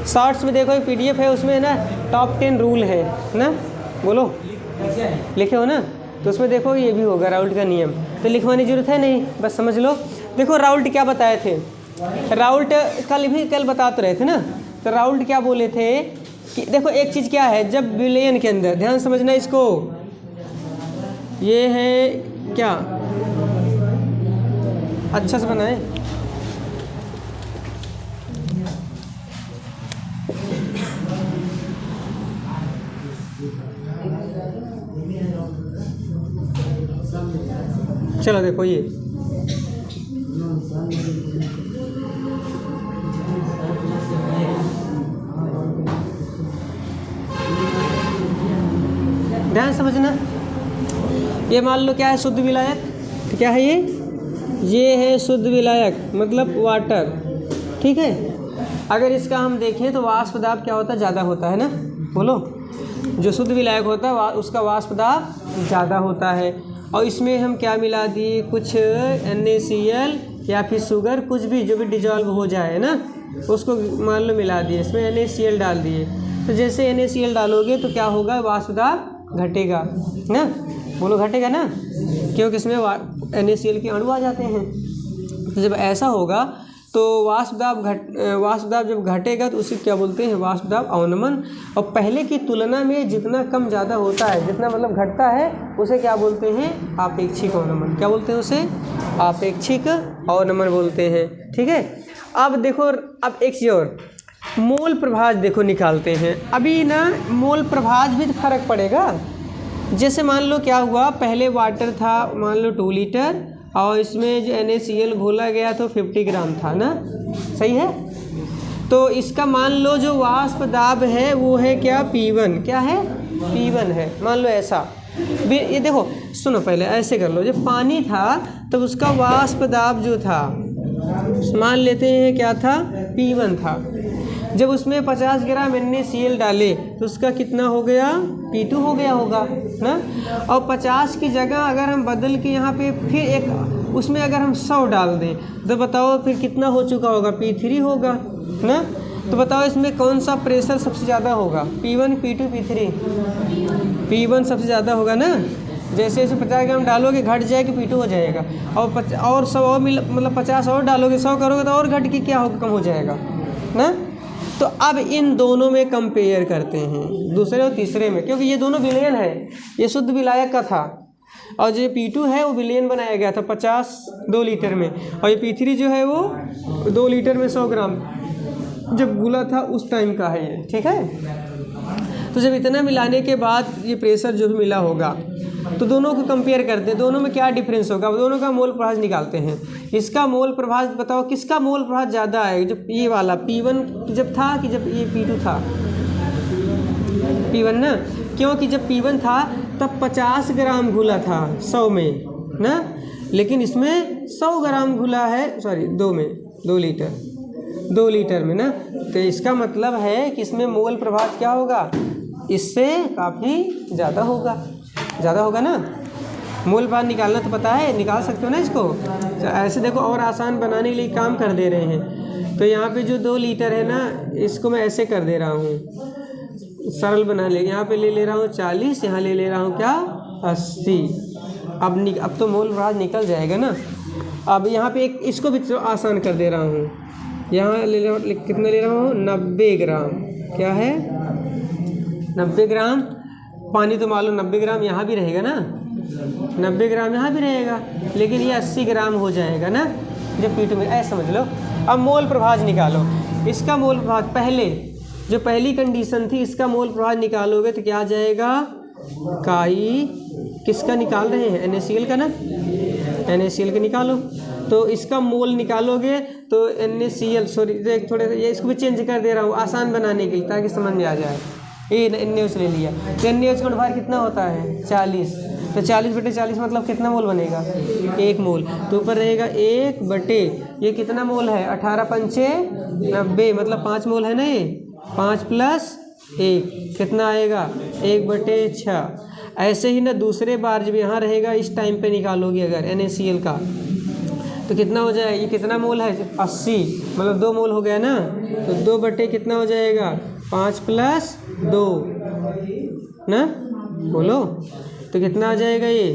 शॉर्ट्स में देखो एक PDF है, उसमें ना टॉप 10 रूल है ना, बोलो लिखे हो ना, तो उसमें देखो ये भी होगा राउल्ट का नियम। तो लिखवाने की जरूरत है नहीं, बस समझ लो। देखो राउल्ट क्या बताए थे, राउल्ट कल बता तो रहे थे ना। तो राउल्ट क्या बोले थे कि देखो एक चीज़ क्या है, जब विलयन के अंदर, ध्यान समझना इसको, ये है क्या, अच्छा से बनाए। चलो देखो ये ध्यान समझना। ये मान लो क्या है, शुद्ध विलायक। तो क्या है ये है शुद्ध विलायक मतलब वाटर। ठीक है, अगर इसका हम देखें तो वाष्प दाब क्या होता है, ज़्यादा होता है ना, बोलो। जो शुद्ध विलायक होता है उसका वाष्प दाब ज़्यादा होता है। और इसमें हम क्या मिला दिए, कुछ NaCl या फिर शुगर, कुछ भी जो भी डिजॉल्व हो जाए ना, उसको मान लो मिला दिए, इसमें NaCl डाल दिए। तो जैसे NaCl डालोगे तो क्या होगा, वाष्प दाब घटेगा ना, बोलो घटेगा ना, क्योंकि इसमें NaCl के अणु आ जाते हैं। तो जब ऐसा होगा तो वाष्प दाब जब घटेगा तो उसे क्या बोलते हैं, वाष्प दाब अवनमन। और पहले की तुलना में जितना कम ज़्यादा होता है, जितना मतलब घटता है, उसे क्या बोलते हैं, आपेक्षिक अवनमन। क्या बोलते हैं उसे, आपेक्षिक अवनमन बोलते हैं। ठीक है, अब देखो, अब एक चीज़ और, मोल प्रभाव देखो निकालते हैं। अभी ना मोल प्रभाव भी तो फर्क पड़ेगा। जैसे मान लो क्या हुआ, पहले वाटर था मान लो 2 लीटर, और इसमें जो NaCl घोला गया तो 50 ग्राम था ना, सही है। तो इसका मान लो जो वाष्प दाब है वो है क्या, P1। क्या है, P1 है, मान लो ऐसा। ये देखो सुनो, पहले ऐसे कर लो, जब पानी था तब तो उसका वाष्प दाब जो था मान लेते हैं क्या था, P1 था। जब उसमें 50 ग्राम NaCl डाले तो उसका कितना हो गया, P2 हो गया होगा ना। और 50 की जगह अगर हम बदल के यहाँ पे फिर एक उसमें अगर हम 100 डाल दें तो बताओ फिर कितना हो चुका होगा, P3 होगा ना। तो बताओ इसमें कौन सा प्रेशर सबसे ज़्यादा होगा, P1, P2, P3? P1 सबसे ज़्यादा होगा ना। जैसे जैसे 50 ग्राम डालोगे घट जाएगा, P2 हो जाएगा। और 100 और मतलब 50 और डालोगे, 100 करोगे तो और घट के क्या होगा, कम हो जाएगा ना। तो अब इन दोनों में कंपेयर करते हैं, दूसरे और तीसरे में, क्योंकि ये दोनों विलयन है। ये शुद्ध विलायक का था और जो P2 है वो विलयन बनाया गया था 50 2 लीटर में, और ये P3 जो है वो 2 लीटर में 100 ग्राम जब घुला था उस टाइम का है ये, ठीक है। तो जब इतना मिलाने के बाद ये प्रेशर जो भी मिला होगा तो दोनों को कंपेयर करते हैं, दोनों में क्या डिफरेंस होगा, दोनों का मोल प्रभाज निकालते हैं। इसका मोल प्रभाज बताओ किसका मोल प्रभाज ज़्यादा है, जब ये वाला P1 जब था कि जब ये P2 था, P1 ना, क्योंकि जब P1 था तब 50 ग्राम घुला था 100 में ना, लेकिन इसमें 100 ग्राम घुला है, सॉरी 2 लीटर में ना। तो इसका मतलब है कि इसमें मोल प्रभाज क्या होगा, इससे काफ़ी ज़्यादा होगा ना। मोल प्रभाज निकालना तो पता है, निकाल सकते हो ना इसको। तो ऐसे देखो और आसान बनाने के लिए काम कर दे रहे हैं। तो यहाँ पे जो 2 लीटर है ना, इसको मैं ऐसे कर दे रहा हूँ, सरल बना ले। यहाँ पे ले रहा हूँ 40, यहाँ ले रहा हूँ क्या 80। अब तो मोल प्रभाज निकल जाएगा ना। अब यहाँ पे एक इसको भी आसान कर दे रहा हूँ, यहाँ कितना ले रहा हूँ 90 ग्राम, क्या है 90 ग्राम पानी, तो मान लो 90 ग्राम यहाँ भी रहेगा ना, 90 ग्राम यहाँ भी रहेगा, लेकिन ये 80 ग्राम हो जाएगा ना जब P2 में, ऐसा समझ लो। अब मोल प्रभाज निकालो, इसका मोल प्रभाज पहले जो पहली कंडीशन थी इसका मोल प्रभाज निकालोगे तो क्या आ जाएगा, काई किसका निकाल रहे हैं, NaCl का ना, NaCl का निकालो। तो इसका मोल निकालोगे तो NaCl, सॉरी थोड़े ये इसको भी चेंज कर दे रहा हूँ आसान बनाने के लिए ताकि समझ में आ जाए। ये NaOH ले लिया, तो NaOH का भार कितना होता है 40, तो 40/40 मतलब कितना मोल बनेगा 1 मोल। तो ऊपर रहेगा 1/, ये कितना मोल है 18 पंचे 90, मतलब 5 मोल है ना, ये 5 + 1 कितना आएगा 1/6। ऐसे ही ना दूसरे बार जब यहाँ रहेगा इस टाइम पे निकालोगे अगर NaCl का तो कितना हो जाएगा, ये कितना मोल है 80, मतलब 2 मोल हो गया ना। तो 2/, कितना हो जाएगा 5 + 2 ना, बोलो तो कितना आ जाएगा ये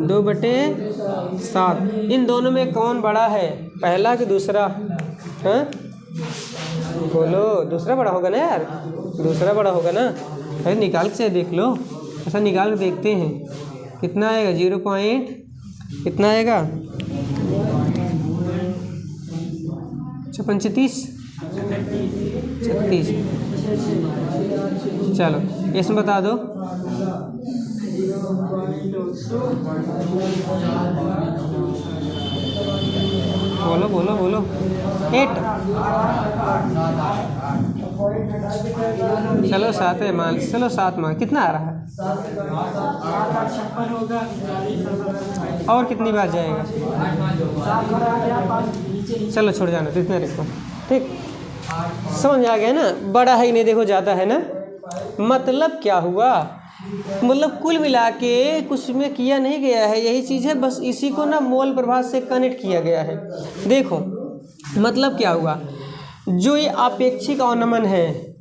2/7। इन दोनों में कौन बड़ा है, पहला कि दूसरा, हाँ बोलो, दूसरा बड़ा होगा ना यार, दूसरा बड़ा होगा ना। अरे निकाल के देख लो, ऐसा निकाल के देखते हैं कितना आएगा, 0 कितना आएगा 35 36। चलो इसमें बता दो, बोलो 8। चलो 7 है मान, चलो 7 मान, कितना आ रहा है और कितनी बार जाएगा, चलो छोड़ जाना, तो इतना रखो, ठीक समझ आ गया ना। बड़ा है ही नहीं, देखो ज़्यादा है ना, मतलब क्या हुआ, मतलब कुल मिला के कुछ में किया नहीं गया है, यही चीज़ है, बस इसी को ना मोल प्रभाज से कनेक्ट किया गया है। देखो मतलब क्या हुआ, जो ये आपेक्षिक अवनमन है,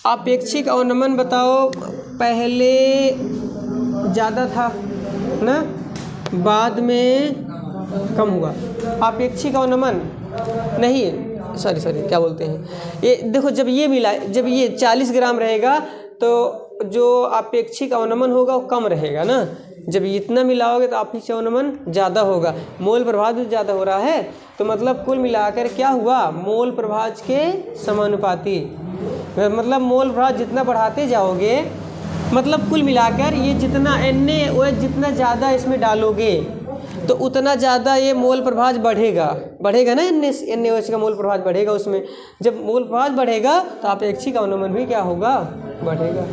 आपेक्षिक अवनमन बताओ पहले ज़्यादा था ना, बाद में कम हुआ। आपेक्षिक अवनमन नहीं, सॉरी क्या बोलते हैं, ये देखो जब ये मिला, जब ये 40 ग्राम रहेगा तो जो आपेक्षिक अवनमन होगा वो कम रहेगा ना, जब इतना मिलाओगे तो आपेक्षिक अवनमन ज़्यादा होगा, मोल प्रभाज भी ज़्यादा हो रहा है। तो मतलब कुल मिलाकर क्या हुआ, मोल प्रभाज के समानुपाती, मतलब मोल प्रभाज जितना बढ़ाते जाओगे, मतलब कुल मिलाकर ये जितना NaOH जितना ज़्यादा इसमें डालोगे तो उतना ज़्यादा ये मोल प्रभाज बढ़ेगा ना, NaOH का मोल प्रभाज बढ़ेगा उसमें। जब मोल प्रभाज बढ़ेगा तो आपेक्षिक अवनमन भी क्या होगा, बढ़ेगा,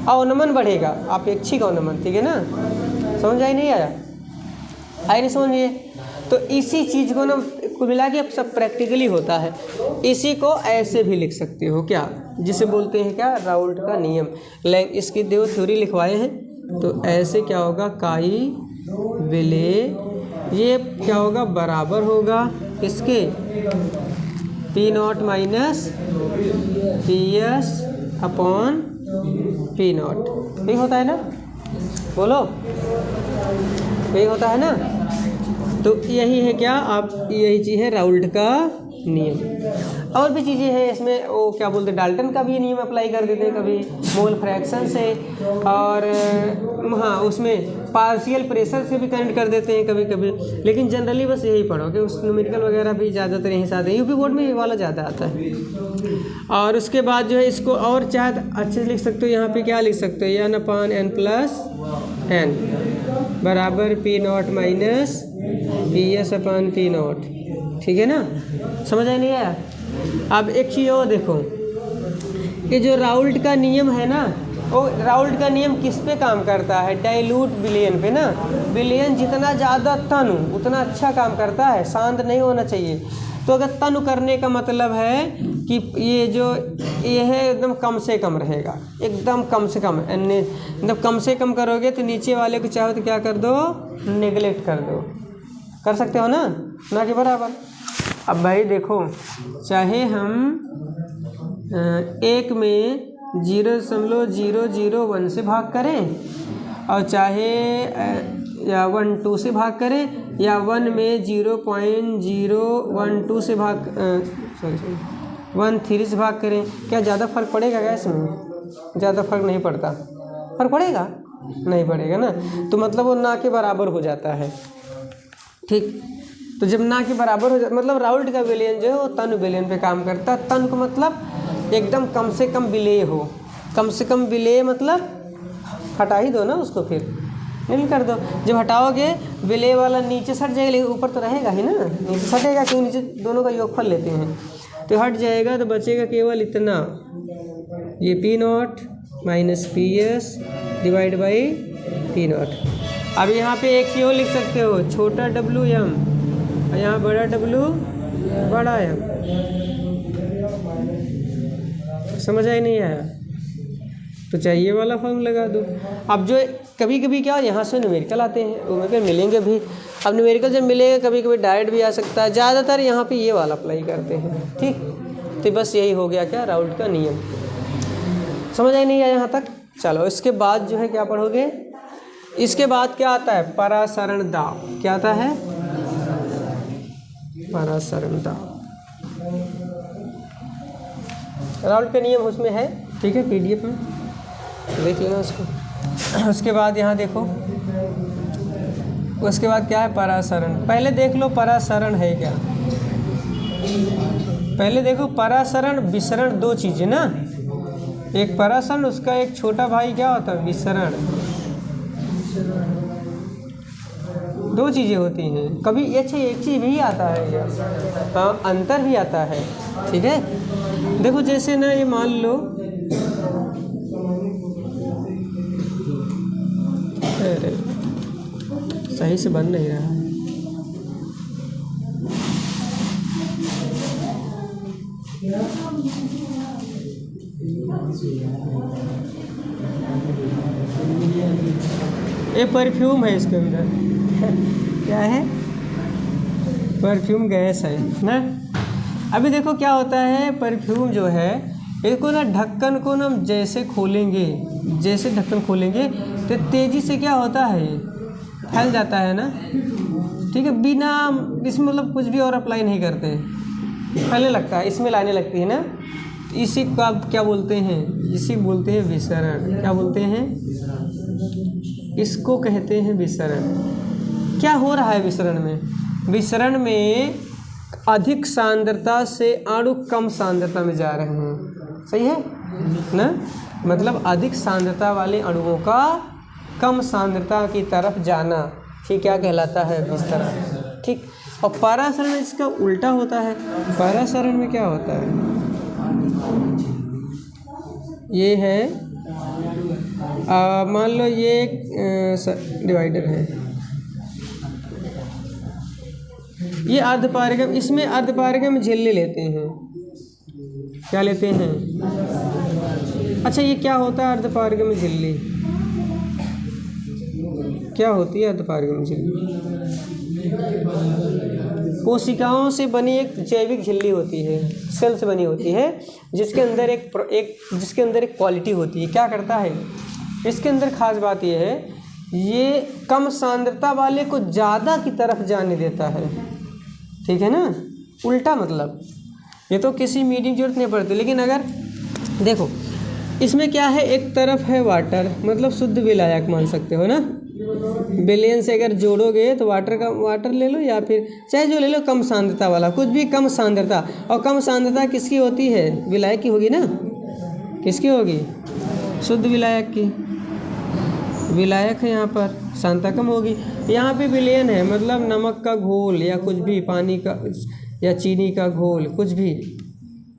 अवनमन बढ़ेगा, आपेक्षिक अवनमन, ठीक है ना। समझ आई नहीं आया, नहीं समझ ये। तो इसी चीज़ को ना कुल मिला के अब सब प्रैक्टिकली होता है। इसी को ऐसे भी लिख सकते हो क्या, जिसे बोलते हैं क्या, राउल्ट का नियम। इसकी दो थ्योरी लिखवाए हैं, तो ऐसे क्या होगा, काई विले, ये क्या होगा, बराबर होगा इसके P0 माइनस PS/P0, यही होता है ना, बोलो यही होता है ना। तो यही है क्या, आप यही चीज़ है राउल्ट का नियम। और भी चीज़ें हैं इसमें, वो क्या बोलते हैं, डाल्टन का भी नियम अप्लाई कर देते हैं कभी मोल फ्रैक्शन से, और हाँ उसमें पार्शियल प्रेशर से भी कनेक्ट कर देते हैं कभी कभी। लेकिन जनरली बस यही पढ़ोगे, उस न्यूमेरिकल वगैरह भी ज़्यादातर यहीं से आते हैं, यूपी बोर्ड में ये वाला ज़्यादा आता है। और उसके बाद जो है इसको और चाहे अच्छे से लिख सकते हो, यहाँ पे क्या लिख सकते हो, n/n बराबर P0 माइनस PS/P0, ठीक है ना। समझ आया नहीं आया? अब एक चीज़ और देखो, ये जो राउल्ट का नियम है ना, वो राउल्ट का नियम किस पे काम करता है, डाइल्यूट विलयन पे ना। विलयन जितना ज़्यादा तनु उतना अच्छा काम करता है, शांत नहीं होना चाहिए। तो अगर तनु करने का मतलब है कि ये है एकदम कम से कम रहेगा, एकदम कम से कम, मतलब कम से कम करोगे तो नीचे वाले को चाहो तो क्या कर दो, नेगलेक्ट कर दो, कर सकते हो ना कि बराबर। अब भाई देखो, चाहे हम 1 में 0.001 से भाग करें, और चाहे या 1 से भाग करें, या 1 में 0.012 से भाग 13 से भाग करें, क्या ज़्यादा फर्क पड़ेगा क्या इसमें? ज़्यादा फर्क नहीं पड़ता। फर्क पड़ेगा? नहीं पड़ेगा ना। तो मतलब वो ना के बराबर हो जाता है, ठीक। तो जब ना के बराबर हो जाता, मतलब राउल्ट का विलयन जो है वो तनु विलयन पे काम करता है। तनु का मतलब एकदम कम से कम विलेय हो, कम से कम विलेय मतलब हटा ही दो ना उसको, फिर नील कर दो। जब हटाओगे विलेय वाला नीचे सट जाएगा, लेकिन ऊपर तो रहेगा ही ना, नीचे सटेगा क्यों, नीचे दोनों का योगफल लेते हैं तो हट जाएगा, तो बचेगा केवल इतना, ये P0 minus PS divide by P0। अब यहाँ पे एक चीज़ और लिख सकते हो, छोटा WM और यहाँ बड़ा W बड़ा M। समझ आया नहीं आया? तो चाहिए वाला फॉर्म लगा दो। अब जो कभी कभी क्या यहाँ से न्यूमेरिकल आते हैं, न्यूमेरिकल मिलेंगे भी। अब न्यूमेरिकल जब मिलेगा कभी कभी डायरेक्ट भी आ सकता है, ज़्यादातर यहाँ पे ये वाला अप्लाई करते हैं, ठीक। तो बस यही हो गया क्या, राउल्ट का नियम। समझ आई नहीं आया यहाँ तक? चलो इसके बाद जो है क्या पढ़ोगे, इसके बाद क्या आता है, परासरण दाब। क्या आता है? परासरण दाब। राउल्ट का नियम उसमें है, ठीक है, PDF में देख लेना उसको। उसके बाद यहाँ देखो, उसके बाद क्या है, परासरण। पहले देख लो परासरण है क्या। पहले देखो परासरण विसरण, दो चीज़ें ना, एक परासरण, उसका एक छोटा भाई क्या होता है, विसरण। दो चीज़ें होती हैं। कभी अच्छा एक चीज़ भी आता है क्या, हाँ अंतर भी आता है, ठीक है। देखो जैसे ना, ये मान लो सही से बन नहीं रहा है, ये परफ्यूम है इसके अंदर क्या है, परफ्यूम गैस है ना। अभी देखो क्या होता है, परफ्यूम जो है इसको ना, ढक्कन को ना जैसे खोलेंगे, जैसे ढक्कन खोलेंगे तो तेज़ी से क्या होता है, फैल जाता है ना, ठीक है। बिना इसमें मतलब कुछ भी और अप्लाई नहीं करते, फैलने लगता है, इसमें लाने लगती है ना। इसी को आप क्या बोलते हैं, इसी बोलते हैं विसरण। क्या बोलते हैं, इसको कहते हैं विसरण। क्या हो रहा है विसरण में, विसरण में अधिक सांद्रता से अणु कम सांद्रता में जा रहे हैं, सही है ना। मतलब अधिक सांद्रता वाले अणुओं का कम सांद्रता की तरफ जाना, ये क्या कहलाता है, विसरण, ठीक। और परासरण में इसका उल्टा होता है। परासरण में क्या होता है, ये है मान लो ये एक डिवाइडर है, ये अर्धपारगम, इसमें अर्धपारगम झिल्ली लेते हैं। क्या लेते हैं, अच्छा ये क्या होता है अर्धपारगम झिल्ली, क्या होती है अर्धपारगम झिल्ली? कोशिकाओं से बनी एक जैविक झिल्ली होती है, सेल से बनी होती है, जिसके अंदर जिसके अंदर एक क्वालिटी होती है। क्या करता है इसके अंदर, खास बात यह है, ये कम सांद्रता वाले को ज़्यादा की तरफ जाने देता है, ठीक है ना। उल्टा मतलब, ये तो किसी मीनिंग की जरूरत नहीं पड़ती। लेकिन अगर देखो इसमें क्या है, एक तरफ है वाटर मतलब शुद्ध विलायक मान सकते हो ना, विलयन से अगर जोड़ोगे तो वाटर ले लो या फिर चाहे जो ले लो कम सांद्रता वाला, कुछ भी कम सांद्रता। और कम सांद्रता किसकी होती है? विलायक की होगी ना। किसकी होगी? शुद्ध विलायक की। विलायक है यहाँ पर, सांद्रता कम होगी। यहाँ पे विलयन है मतलब नमक का घोल या कुछ भी, पानी का या चीनी का घोल, कुछ भी।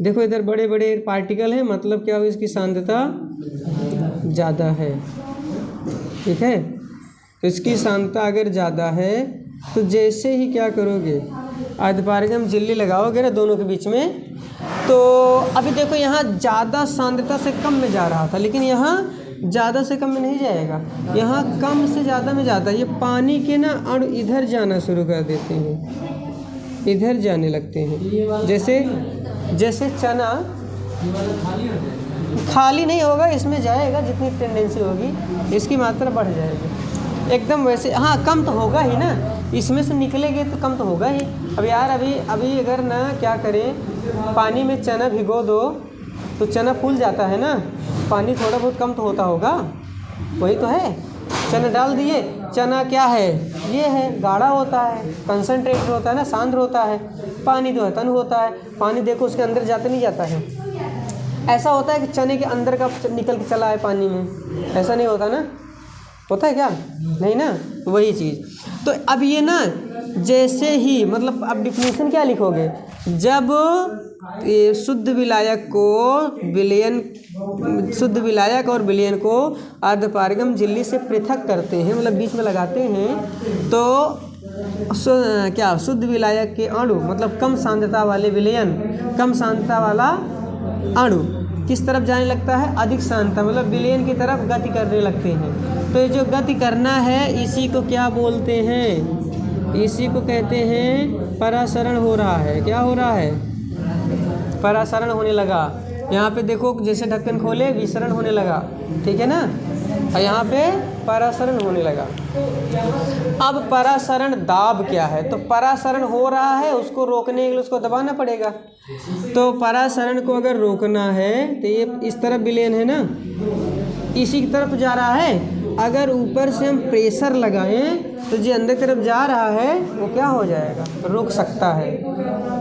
देखो इधर बड़े बड़े पार्टिकल हैं, मतलब क्या होगी, इसकी सांद्रता ज़्यादा है। ठीक है, तो इसकी सांद्रता अगर ज़्यादा है तो जैसे ही क्या करोगे, अर्धपारगम झिल्ली लगाओगे ना दोनों के बीच में, तो अभी देखो यहाँ ज़्यादा सांद्रता से कम में जा रहा था, लेकिन यहाँ ज़्यादा से कम में नहीं जाएगा, यहाँ कम से ज़्यादा में जाता है। ये पानी के ना अणु इधर जाना शुरू कर देते हैं, इधर जाने लगते हैं। जैसे चना खाली नहीं होगा, इसमें जाएगा, जितनी टेंडेंसी होगी इसकी मात्रा बढ़ जाएगी एकदम वैसे। हाँ कम तो होगा ही ना, इसमें से निकलेंगे तो कम तो होगा ही। अब यार अभी अगर ना क्या करें, पानी में चना भिगो दो तो चना फूल जाता है ना, पानी थोड़ा बहुत कम तो होता होगा, वही तो है। चना डाल दिए, चना क्या है, ये है गाढ़ा होता है, कंसनट्रेटेड होता है ना, सांद्र होता है। पानी तो तन होता है, पानी देखो उसके अंदर जाता नहीं जाता है। ऐसा होता है कि चने के अंदर का निकल के चला है पानी में, ऐसा नहीं होता ना, होता है क्या? नहीं ना, वही चीज़। तो अब ये ना जैसे ही मतलब अब डिफिनेशन क्या लिखोगे, जब ये शुद्ध विलायक और विलयन को अर्धपारगम झिल्ली से पृथक करते हैं, मतलब बीच में लगाते हैं, तो शुद्ध विलायक के अणु मतलब कम सांद्रता वाले विलयन, कम सांद्रता वाला अणु किस तरफ जाने लगता है? अधिक सांद्रता मतलब विलयन की तरफ गति करने लगते हैं। तो ये जो गति करना है इसी को क्या बोलते हैं? इसी को कहते हैं परासरण हो रहा है। क्या हो रहा है? परासरण होने लगा। यहाँ पे देखो जैसे ढक्कन खोले विसरण होने लगा, ठीक है ना, और यहाँ पे परासरण होने लगा। अब परासरण दाब क्या है? तो परासरण हो रहा है, उसको रोकने के लिए उसको दबाना पड़ेगा। तो परासरण को अगर रोकना है तो ये इस तरफ विलयन है ना, इसी की तरफ जा रहा है। अगर ऊपर से हम प्रेशर लगाएं तो जो अंदर तरफ जा रहा है वो क्या हो जाएगा? रुक सकता है।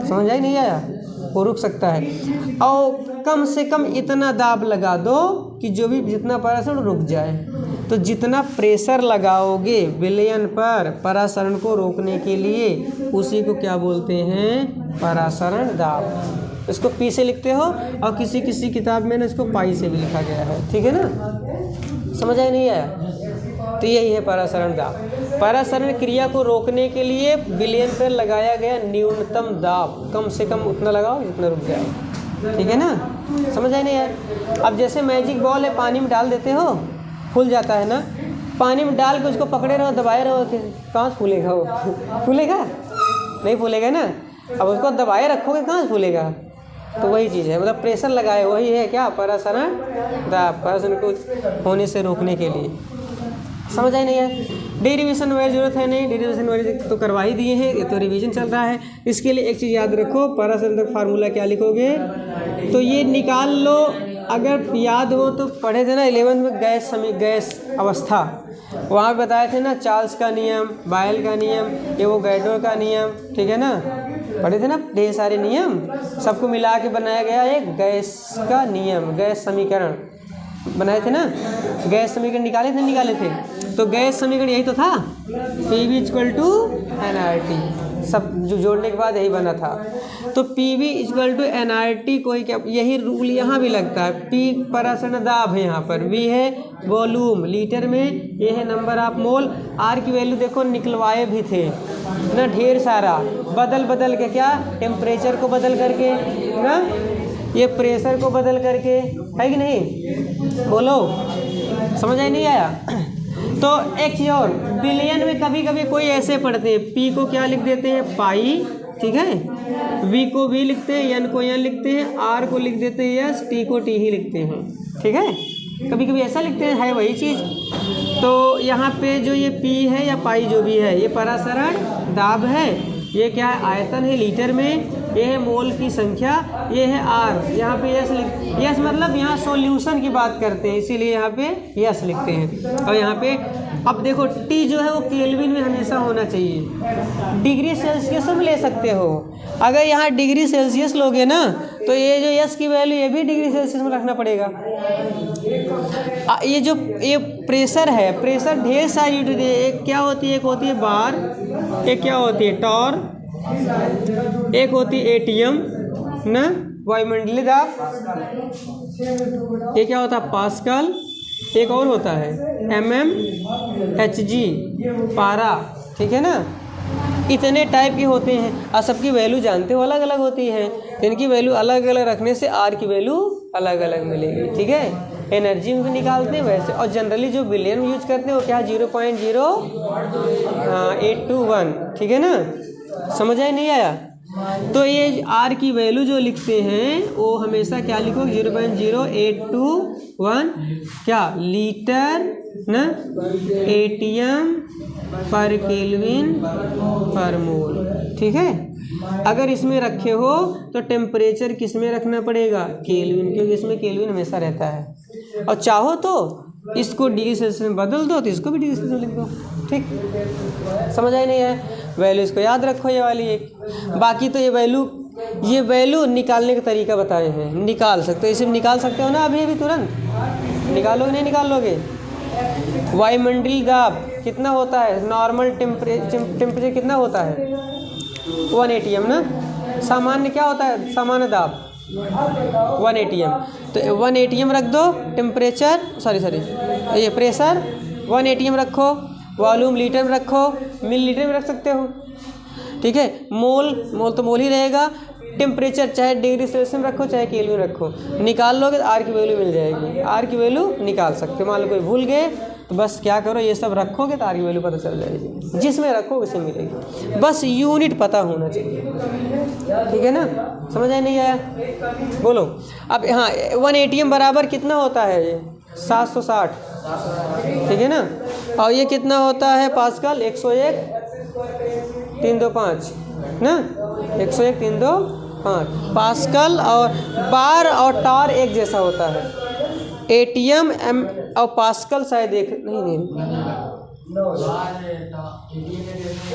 समझ आई नहीं आया? वो रुक सकता है। और कम से कम इतना दाब लगा दो कि जो भी जितना परासरण रुक जाए। तो जितना प्रेशर लगाओगे विलयन पर परासरण को रोकने के लिए, उसी को क्या बोलते हैं? परासरण दाब। इसको पी से लिखते हो और किसी किसी किताब में ना इसको पाई से भी लिखा गया है, ठीक है ना। समझ आई नहीं आया? तो यही है परासरण दाब। परासरण क्रिया को रोकने के लिए विलयन पर लगाया गया न्यूनतम दाब, कम से कम उतना लगाओ जितना रुक जाए, ठीक है ना। समझ आई नहीं है? अब जैसे मैजिक बॉल है, पानी में डाल देते हो फूल जाता है ना, पानी में डाल के उसको पकड़े रहो दबाए रहो, कहाँ से फूलेगा वो? फूलेगा नहीं, फूलेगा ना। अब उसको दबाए रखोगे कहाँ से फूलेगा? तो वही चीज़ है, मतलब प्रेशर लगाए, वही है क्या? परासरण दाब, परासरण को होने से रोकने के लिए। समझ आई नहीं है? डेरिवेशन वगैरह जरूरत है नहीं, डेरिवेशन वगैरह तो करवा ही दिए हैं, ये तो रिवीजन चल रहा है। इसके लिए एक चीज़ याद रखो, परासरण का फार्मूला क्या लिखोगे तो ये निकाल लो। अगर याद हो तो पढ़े थे ना 11th में गैस अवस्था, वहाँ पे बताए थे ना चार्ल्स का नियम, बायल का नियम, ये वो गैडोर का नियम, ठीक है ना, पढ़े थे ना ढेर सारे नियम, सबको मिला के बनाया गया एक गैस का नियम, गैस समीकरण बनाए थे ना, गैस समीकरण निकाले थे। तो गैस समीकरण यही तो था, PV = nRT, सब जो जोड़ने के बाद यही बना था। तो PV = nRT, कोई क्या, यही रूल यहाँ भी लगता है। P परासरण दाब है, यहाँ पर V है वॉल्यूम लीटर में, ये है नंबर ऑफ मोल। R की वैल्यू देखो निकलवाए भी थे ना ढेर सारा, बदल के, क्या टेम्परेचर को बदल करके ना, ये प्रेशर को बदल करके, है कि नहीं? बोलो, समझ आई नहीं आया? तो एक चीज़ और, विलयन में कभी कभी कोई ऐसे पढ़ते हैं, P को क्या लिख देते हैं? पाई, ठीक है, V को V लिखते हैं, N को N लिखते हैं, R को लिख देते हैं S, T को T ही लिखते हैं, ठीक है, कभी कभी ऐसा लिखते हैं, है वही चीज़। तो यहाँ पे जो ये P है या पाई जो भी है, ये परासरण दाब है, ये क्या है? आयतन है लीटर में, ये है मोल की संख्या, ये है R। यहाँ पे यस यस मतलब यहाँ सॉल्यूशन की बात करते हैं, इसीलिए यहाँ पे यस लिखते हैं। और यहाँ पे अब देखो T जो है वो केल्विन में हमेशा होना चाहिए। डिग्री सेल्सियस में ले सकते हो, अगर यहाँ डिग्री सेल्सियस लोगे ना तो ये जो यस की वैल्यू ये भी डिग्री सेल्सियस में रखना पड़ेगा। ये प्रेशर है, प्रेशर ढेर सारी यूनिट है। एक क्या होती है, एक होती है बार, एक क्या होती है टॉर, एक होती है एटीएम ना, वायुमंडलीय दाब, ये क्या होता है पास्कल, एक और होता है mm, hg, पारा, ठीक है ना। इतने टाइप के होते हैं और सबकी वैल्यू जानते हो अलग अलग होती है। इनकी वैल्यू अलग अलग रखने से आर की वैल्यू अलग अलग मिलेगी, ठीक है। एनर्जी में भी निकालते हैं वैसे, और जनरली जो बिलियन यूज करते हैं वो क्या 0.0821, ठीक है ना। समझ आया नहीं आया? तो ये आर की वैल्यू जो लिखते हैं वो हमेशा क्या लिखो 0.0821 क्या लीटर ना एटीएम पर केल्विन पर मोल, ठीक है। अगर इसमें रखे हो तो टेम्परेचर किस में रखना पड़ेगा, केल्विन, क्योंकि इसमें केल्विन हमेशा रहता है। और चाहो तो इसको डिग्री सेल्सियस में बदल दो तो इसको भी डिग्री सेल्सियस में लिख दो, ठीक। समझ आई नहीं है? वैल्यू इसको याद रखो ये वाली एक। बाकी तो ये वैल्यू निकालने का तरीका बताए हैं, निकाल सकते हो, इसे निकाल सकते हो ना अभी तुरंत निकालोगे, नहीं निकाल लोगे। वायुमंडलीय दाब कितना होता है, नॉर्मल टेम्परेचर कितना होता है 1 atm ना। सामान्य क्या होता है, सामान्य दाब 1 atm, तो 1 atm रख दो। टेम्परेचर ये प्रेशर 1 atm रखो, वॉल्यूम लीटर में रखो, मिलीलीटर में रख सकते हो, ठीक है। मोल तो मोल ही रहेगा। टेम्परेचर चाहे डिग्री सेल्सियस में रखो चाहे केल्विन रखो, निकाल लोगे तो आर की वैल्यू मिल जाएगी। आर की वैल्यू निकाल सकते हो। मान लो कोई भूल गए तो बस क्या करो, ये सब रखोगे तो आर की वैल्यू पता चल जाएगी, जिसमें रखो उसे मिलेगी। बस यूनिट पता होना चाहिए, ठीक है ना। समझ आया नहीं आया? बोलो अब। हाँ 1 atm बराबर कितना होता है, ये 760, ठीक है ना। और ये कितना होता है पास्कल, 101.325 ना, 101.325 पास्कल। और बार और टार एक जैसा होता है। एटीएम एम और पास्कल शायद एक नहीं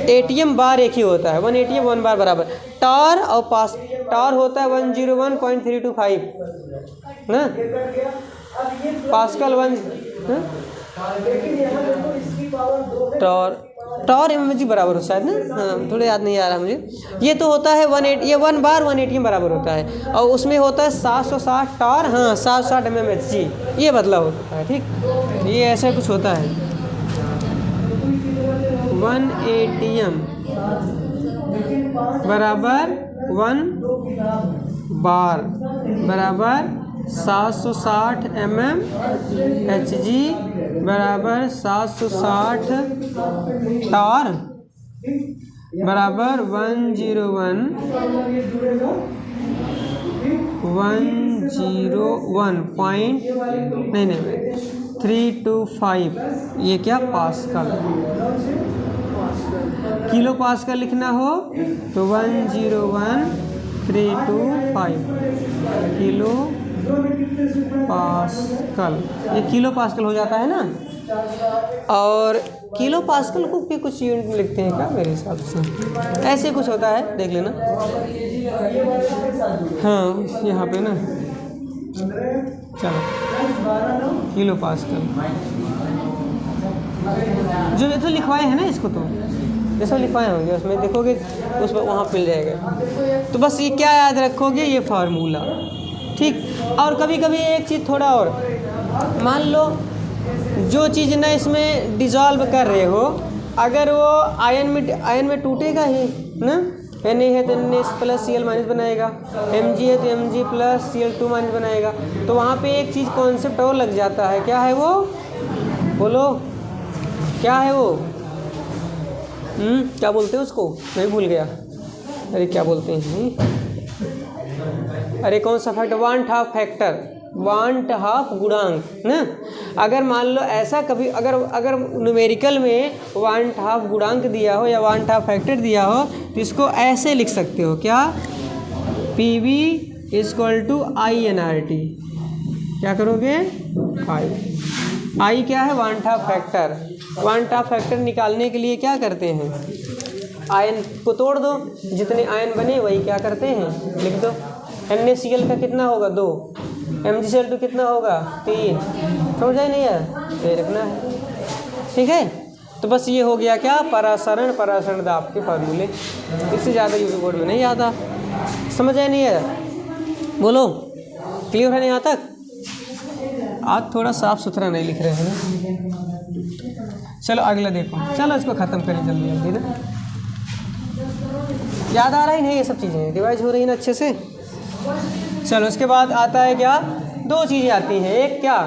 एटीएम बार एक ही होता है, 1 atm 1 बार बराबर। टार और टार होता है 101.325 ना, पास्कल 1 टॉर mg बराबर हो शायद ना, हाँ थोड़ा याद नहीं आ रहा मुझे। ये तो होता है 1 बार 1 atm बराबर होता है, और उसमें होता है 760 टॉर, हाँ 760 mmHg, ये बदलाव होता है, ठीक। ये ऐसा कुछ होता है। 1 atm बराबर 1 बार बराबर 760 mmHg बराबर 760 टॉर बराबर 101.325, ये क्या पास्कल। किलो पास्कल लिखना हो तो 101.325 किलो पास्कल, ये किलो पास्कल हो जाता है ना। और किलो पास्कल को भी कुछ यूनिट में लिखते हैं क्या, मेरे हिसाब से ऐसे कुछ होता है, देख लेना। हाँ यहाँ पे ना, चलो किलो पास्कल जो ये तो लिखवाए हैं ना, इसको तो ये सब लिखवाए होंगे, उसमें देखोगे उस पर वहाँ मिल जाएगा। तो बस ये क्या याद रखोगे, ये फार्मूला, ठीक। और कभी कभी एक चीज़ थोड़ा और, मान लो जो चीज़ ना इसमें डिज़ोल्व कर रहे हो, अगर वो आयन में टूटेगा ही ना, Na है तो Na प्लस Cl माइनस बनाएगा, Mg है तो Mg प्लस Cl2 माइनस बनाएगा। तो वहाँ पे एक चीज़ कॉन्सेप्ट और लग जाता है, क्या है वो, बोलो क्या है वो, क्या बोलते हैं उसको, मैं भूल गया, अरे क्या बोलते हैं, अरे कौन सा फैक्टर, वांट हाफ गुणांक ना। अगर मान लो ऐसा कभी अगर न्यूमेरिकल में वांट हाफ गुणांक दिया हो या वांट हाफ फैक्टर दिया हो तो इसको ऐसे लिख सकते हो, क्या PV इक्वल टू InRT। क्या करोगे? I क्या है? वांटा फैक्टर। वांटा फैक्टर निकालने के लिए क्या करते हैं? आयन को तोड़ दो, जितने आयन बने वही क्या करते हैं? लिख दो। NaCl का कितना होगा? 2। MgCl2 कितना होगा? 3। समझ आई नहीं यार? ये रखना है, ठीक है। तो बस ये हो गया क्या? परासरण दाब के फार्मूले। इससे ज़्यादा यूपी बोर्ड में नहीं आता। समझ आई नहीं यार? बोलो, क्लियर है नहीं यहाँ तक? आज थोड़ा साफ सुथरा नहीं लिख रहे हैं ना। चलो अगला देखो। चलो इसको ख़त्म करें जल्दी जल्दी ना। याद आ रहा ही नहीं ये सब चीज़ें, रिवाइज हो रही है ना अच्छे से। चलो इसके बाद आता है क्या? 2 चीज़ें आती हैं। एक क्या?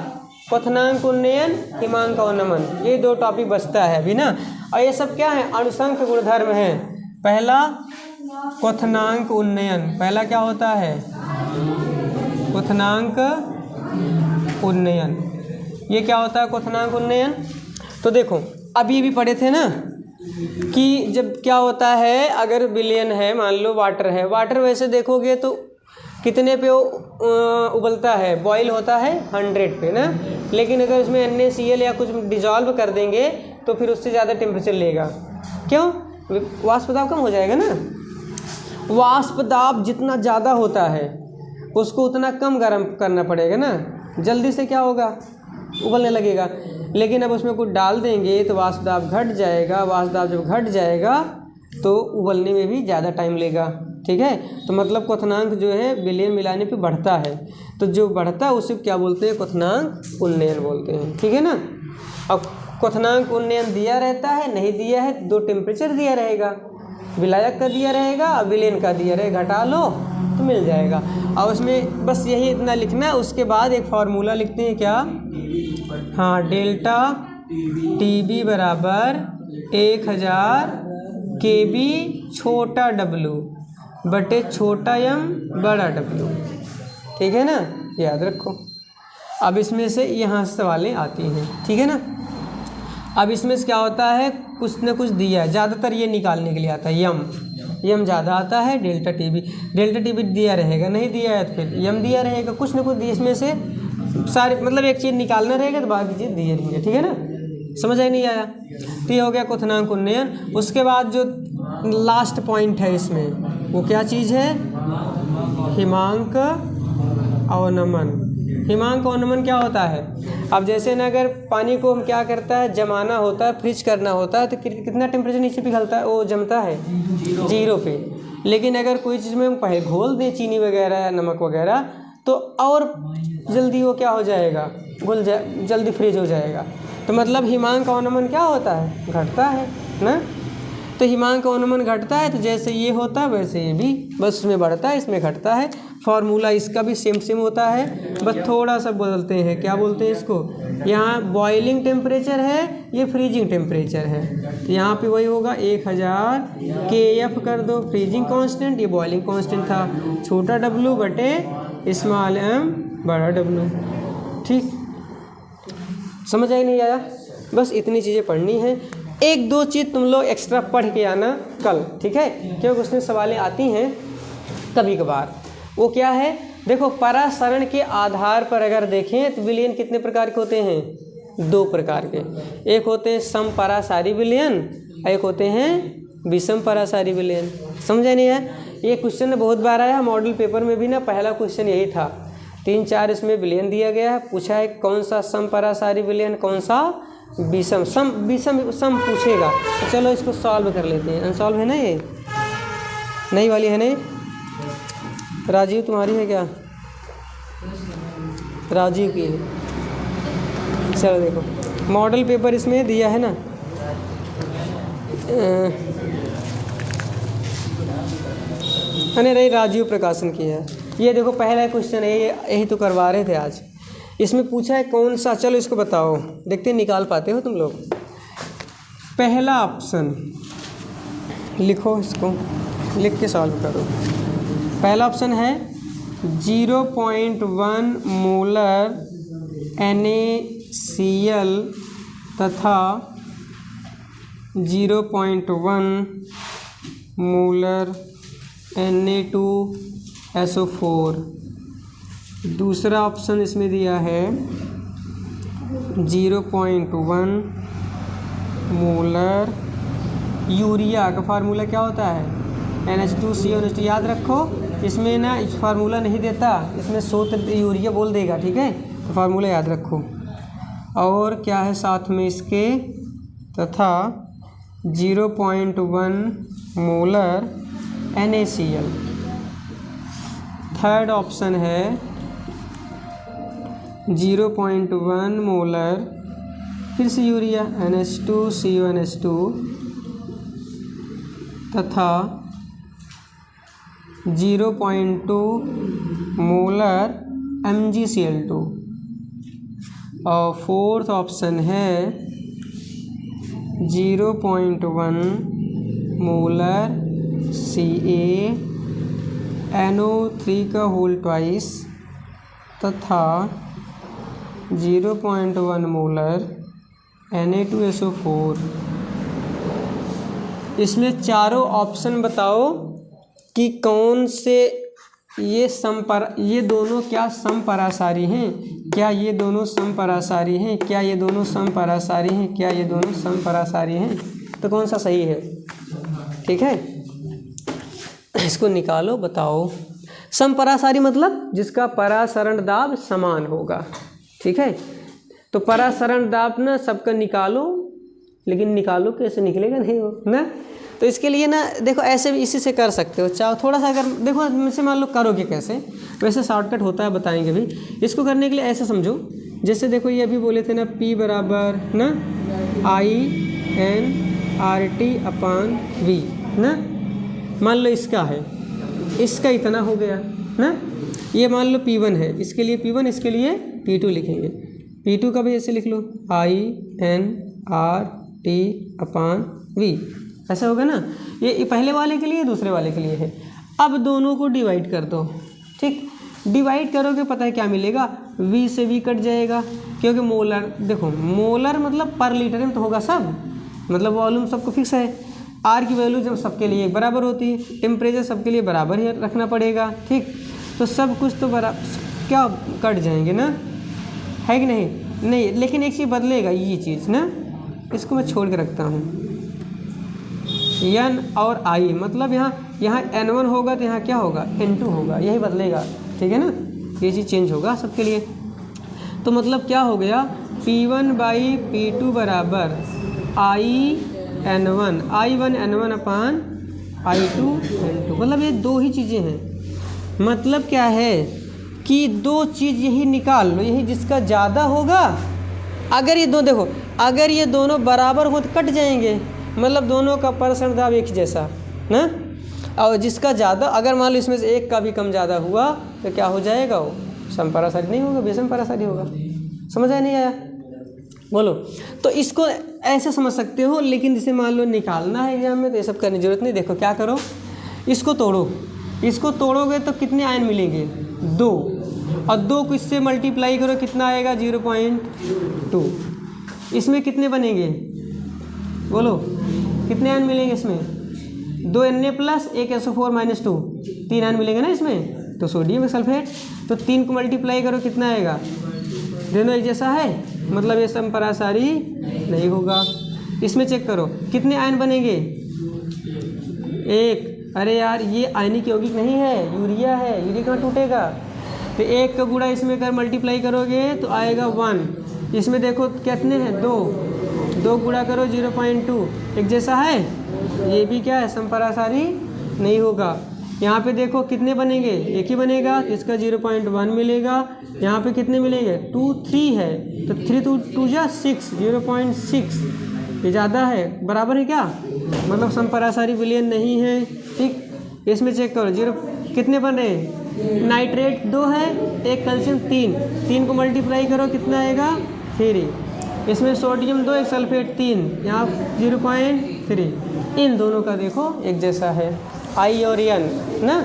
क्वथनांक उन्नयन, हिमांक अवनमन। ये 2 टॉपिक बचता है अभी ना। और ये सब क्या है? अणुसंख गुणधर्म है। पहला क्वथनांक उन्नयन। पहला क्या होता है? क्वथनांक उन्नयन। ये क्या होता है क्वथनांक उन्नयन? तो देखो अभी भी पढ़े थे ना कि जब क्या होता है, अगर विलयन है, मान लो वाटर है, वाटर वैसे देखोगे तो कितने पे उबलता है? बॉईल होता है 100 पे ना। लेकिन अगर इसमें NaCl या कुछ डिजॉल्व कर देंगे तो फिर उससे ज़्यादा टेम्परेचर लेगा। क्यों? वाष्प दाब कम हो जाएगा ना। वाष्प दाब जितना ज़्यादा होता है उसको उतना कम गर्म करना पड़ेगा ना, जल्दी से क्या होगा? उबलने लगेगा। लेकिन अब उसमें कुछ डाल देंगे तो वाष्प दाब घट जाएगा। वाष्प दाब जब घट जाएगा तो उबलने में भी ज़्यादा टाइम लेगा, ठीक है। तो मतलब क्वथनांक जो है विलयन मिलाने पे बढ़ता है। तो जो बढ़ता है उसे क्या बोलते हैं? क्वथनांक उन्नयन बोलते हैं, ठीक है ना। अब क्वथनांक उन्नयन दिया रहता है, नहीं दिया है, 2 टेम्परेचर दिया रहेगा, विलायक का दिया रहेगा और विलयन का दिया रहेगा, घटा लो तो मिल जाएगा। और उसमें बस यही इतना लिखना है। उसके बाद एक फार्मूला लिखते हैं क्या? हाँ, डेल्टा TB बराबर 1000 KB छोटा w बटे छोटा m बड़ा W, ठीक है ना। याद रखो। अब इसमें से यहाँ से सवालें आती हैं, ठीक है ना। अब इसमें से क्या होता है? कुछ न कुछ दिया है, ज़्यादातर ये निकालने के लिए आता है। यम ज़्यादा आता है। डेल्टा TB दिया रहेगा, नहीं दिया है तो फिर यम दिया रहेगा। कुछ न कुछ दिए, इसमें से सारे मतलब एक चीज़ निकालना रहेगा तो बाकी चीज़ दिए रहेंगे, ठीक है ना। समझ आई नहीं आया? तो ये हो गया क्वथनांक उन्नयन। उसके बाद जो लास्ट पॉइंट है इसमें वो क्या चीज़ है? हिमांक अवनमन। हिमांक अवनमन क्या होता है? अब जैसे ना अगर पानी को हम क्या करता है? जमाना होता है, फ्रीज करना होता है तो कितना टेम्परेचर नीचे पिघलता है? वो जमता है 0 पे। लेकिन अगर कोई चीज़ में हम पहले घोल दें, चीनी वगैरह, नमक वगैरह, तो और जल्दी वो क्या हो जाएगा? जल्दी फ्रीज हो जाएगा। तो मतलब हिमांक अवनमन क्या होता है? घटता है ना। तो हिमांक अवनमन घटता है तो जैसे ये होता है वैसे ये भी, बस इसमें बढ़ता है इसमें घटता है। फार्मूला इसका भी सेम होता है, बस थोड़ा सा बदलते हैं। क्या बोलते हैं इसको? यहाँ बॉइलिंग टेम्परेचर है, ये फ्रीजिंग टेम्परेचर है। तो यहाँ पे वही होगा 1000 KF कर दो फ्रीजिंग कांस्टेंट, ये बॉइलिंग कांस्टेंट था, छोटा W बटे स्मॉल m बड़ा W। ठीक, समझ आई नहीं आया? बस इतनी चीज़ें पढ़नी है। 1-2 चीज़ तुम लोग एक्स्ट्रा पढ़ के आना कल, ठीक है, क्योंकि उसमें सवालें आती हैं कभी कभार। वो क्या है? देखो, परासरण के आधार पर अगर देखें तो विलयन कितने प्रकार के होते हैं? 2 प्रकार के। एक होते हैं समपरासारी विलयन, एक होते हैं विषम परासारी विलयन। समझा नहीं है? ये क्वेश्चन बहुत बार आया मॉडल पेपर में भी ना। पहला क्वेश्चन यही था, 3-4 इसमें विलयन दिया गया है, पूछा है कौन सा समपरासारी विलयन, कौन सा विषम। सम पूछेगा तो चलो इसको सॉल्व कर लेते हैं। अनसॉल्व है ना, ये नई वाली है ना। राजीव तुम्हारी है क्या? राजीव की है। चलो देखो, मॉडल पेपर इसमें दिया है ना। अरे राजीव प्रकाशन की है। ये देखो पहला क्वेश्चन है, यही तो करवा रहे थे आज। इसमें पूछा है कौन सा, चलो इसको बताओ, देखते हैं निकाल पाते हो तुम लोग। पहला ऑप्शन लिखो, इसको लिख के सॉल्व करो। पहला ऑप्शन है 0.1 मोलर NaCl तथा 0.1 मोलर Na2 SO4। दूसरा ऑप्शन इसमें दिया है 0.1 मोलर यूरिया का फार्मूला क्या होता है NH2CO। याद रखो, इसमें ना इस फार्मूला नहीं देता, इसमें सूत्र यूरिया बोल देगा, ठीक है। तो फार्मूला याद रखो। और क्या है साथ में इसके, तथा 0.1 मोलर NaCl। थर्ड ऑप्शन है 0.1 मोलर फिर से यूरिया NH2CONH2 तथा 0.2 मोलर MgCl2। और फोर्थ ऑप्शन है 0.1 मोलर CaNO3 तथा 0.1 मोलर Na2SO4। इसमें चारों ऑप्शन बताओ कि कौन से ये दोनों क्या समपरासारी हैं, क्या ये दोनों समपरासारी हैं, क्या ये दोनों समपरासारी हैं, क्या ये दोनों समपरासारी हैं। तो कौन सा सही है, ठीक है। इसको निकालो, बताओ। समपरासारी मतलब जिसका परासरण दाब समान होगा, ठीक है। तो परासरण दाब ना सबका निकालो, लेकिन निकालो कैसे निकलेगा नहीं हो ना। तो इसके लिए ना देखो ऐसे भी इसी से कर सकते हो, चाहो थोड़ा सा अगर देखो मुझसे मान लो करोगे कैसे, वैसे शॉर्टकट होता है, बताएंगे भी। इसको करने के लिए ऐसे समझो, जैसे देखो ये अभी बोले थे ना P बराबर ना INRT/V ना। मान लो इसका है, इसका इतना हो गया ना। ये मान लो P1 है, इसके लिए P1, इसके लिए P2 लिखेंगे। P2 का भी ऐसे लिख लो INRT/V, ऐसा होगा ना। ये पहले वाले के लिए, दूसरे वाले के लिए है। अब दोनों को डिवाइड कर दो, ठीक। डिवाइड करोगे पता है क्या मिलेगा, V से V कट जाएगा, क्योंकि मोलर देखो, मोलर मतलब पर लीटर में तो होगा सब, मतलब वॉल्यूम सबको फिक्स है। R की वैल्यू जब सबके लिए बराबर होती है, टेम्परेचर सबके लिए बराबर ही रखना पड़ेगा, ठीक। तो सब कुछ तो क्या कट जाएंगे ना, है कि नहीं। नहीं, लेकिन एक चीज़ बदलेगा, ये चीज़ ना, इसको मैं छोड़ के रखता हूँ। N और I मतलब यहाँ N1 होगा तो यहाँ क्या होगा, N2 होगा, यही बदलेगा, ठीक है ना। ये चीज़ चेंज होगा सबके लिए। तो मतलब क्या हो गया, P1/P2 बराबर I1 N1/I2N2। मतलब ये दो ही चीज़ें हैं। मतलब क्या है कि दो चीज़ यही निकाल लो, यही जिसका ज़्यादा होगा। अगर ये दो देखो, अगर ये दोनों बराबर हो तो कट जाएंगे, मतलब दोनों का परसेंट दाब एक जैसा ना। और जिसका ज़्यादा, अगर मान लो इसमें से एक का भी कम ज़्यादा हुआ तो क्या हो जाएगा, वो समपरासारी नहीं होगा, बेसमपरासारी होगा। समझ आया नहीं आया, बोलो। तो इसको ऐसे समझ सकते हो, लेकिन जिसे मान लो निकालना है एग्जाम में तो ये सब करने की जरूरत नहीं। देखो क्या करो, इसको तोड़ो, इसको तोड़ोगे तो कितने आयन मिलेंगे, 2, और 2 को इससे मल्टीप्लाई करो, कितना आएगा 0.2। इसमें कितने बनेंगे, बोलो कितने आयन मिलेंगे इसमें, 2 Na प्लस 1 SO4 - 2, 3 आयन मिलेंगे ना इसमें। तो सोडियम सल्फेट, तो 3 को मल्टीप्लाई करो, कितना आएगा, दोनों एक जैसा है, मतलब ये समपरासारी नहीं होगा। इसमें चेक करो कितने आयन बनेंगे, 1। अरे यार ये आयनिक यौगिक नहीं है, यूरिया है, यूरिया कहाँ टूटेगा। तो 1 का गुणा इसमें कर मल्टीप्लाई करोगे तो आएगा 1। इसमें देखो कितने हैं, 2 गुणा करो 0.2, एक जैसा है। ये भी क्या है, समपरासारी नहीं होगा। यहाँ पे देखो कितने बनेंगे, एक ही बनेगा, तो इसका 0.1 मिलेगा। यहाँ पे कितने मिलेंगे, 2, 3 है, तो 3 2 जा 6, 0.6, ये ज़्यादा है, बराबर है क्या, मतलब समपरासारी विलयन नहीं है, ठीक। इसमें चेक करो 0 कितने बन रहे हैं, नाइट्रेट 2 है, एक कैल्शियम 3 को मल्टीप्लाई करो, कितना आएगा 3। इसमें सोडियम 2, एक सल्फेट 3, यहाँ 0.3। इन दोनों का देखो एक जैसा है, I और N ना,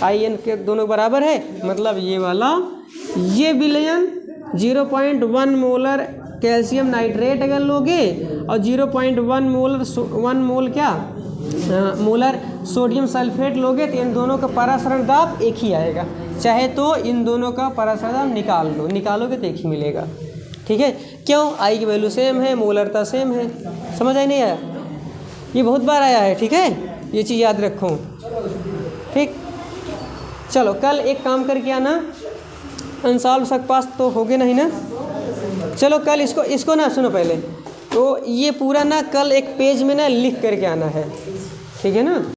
IN के दोनों बराबर है, मतलब ये वाला ये विलयन 0.1 मोलर कैल्शियम नाइट्रेट अगर लोगे और 0.1 मोलर 1 मोल क्या मोलर सोडियम सल्फेट लोगे तो इन दोनों का परासरण दाब एक ही आएगा, चाहे तो इन दोनों का परासरण दाब निकाल लो, निकालोगे तो एक ही मिलेगा। ठीक है, क्यों? आई की वैल्यू सेम है, मोलरता सेम है। समझ आई नहीं आया? ये बहुत बार आया है। ठीक है, ये चीज़ याद रखो। ठीक, चलो कल एक काम करके आना, अनसॉल्व सब पास तो होगे नहीं ना। चलो कल इसको ना सुनो पहले, तो ये पूरा ना कल एक पेज में ना लिख करके आना है। ठीक है ना।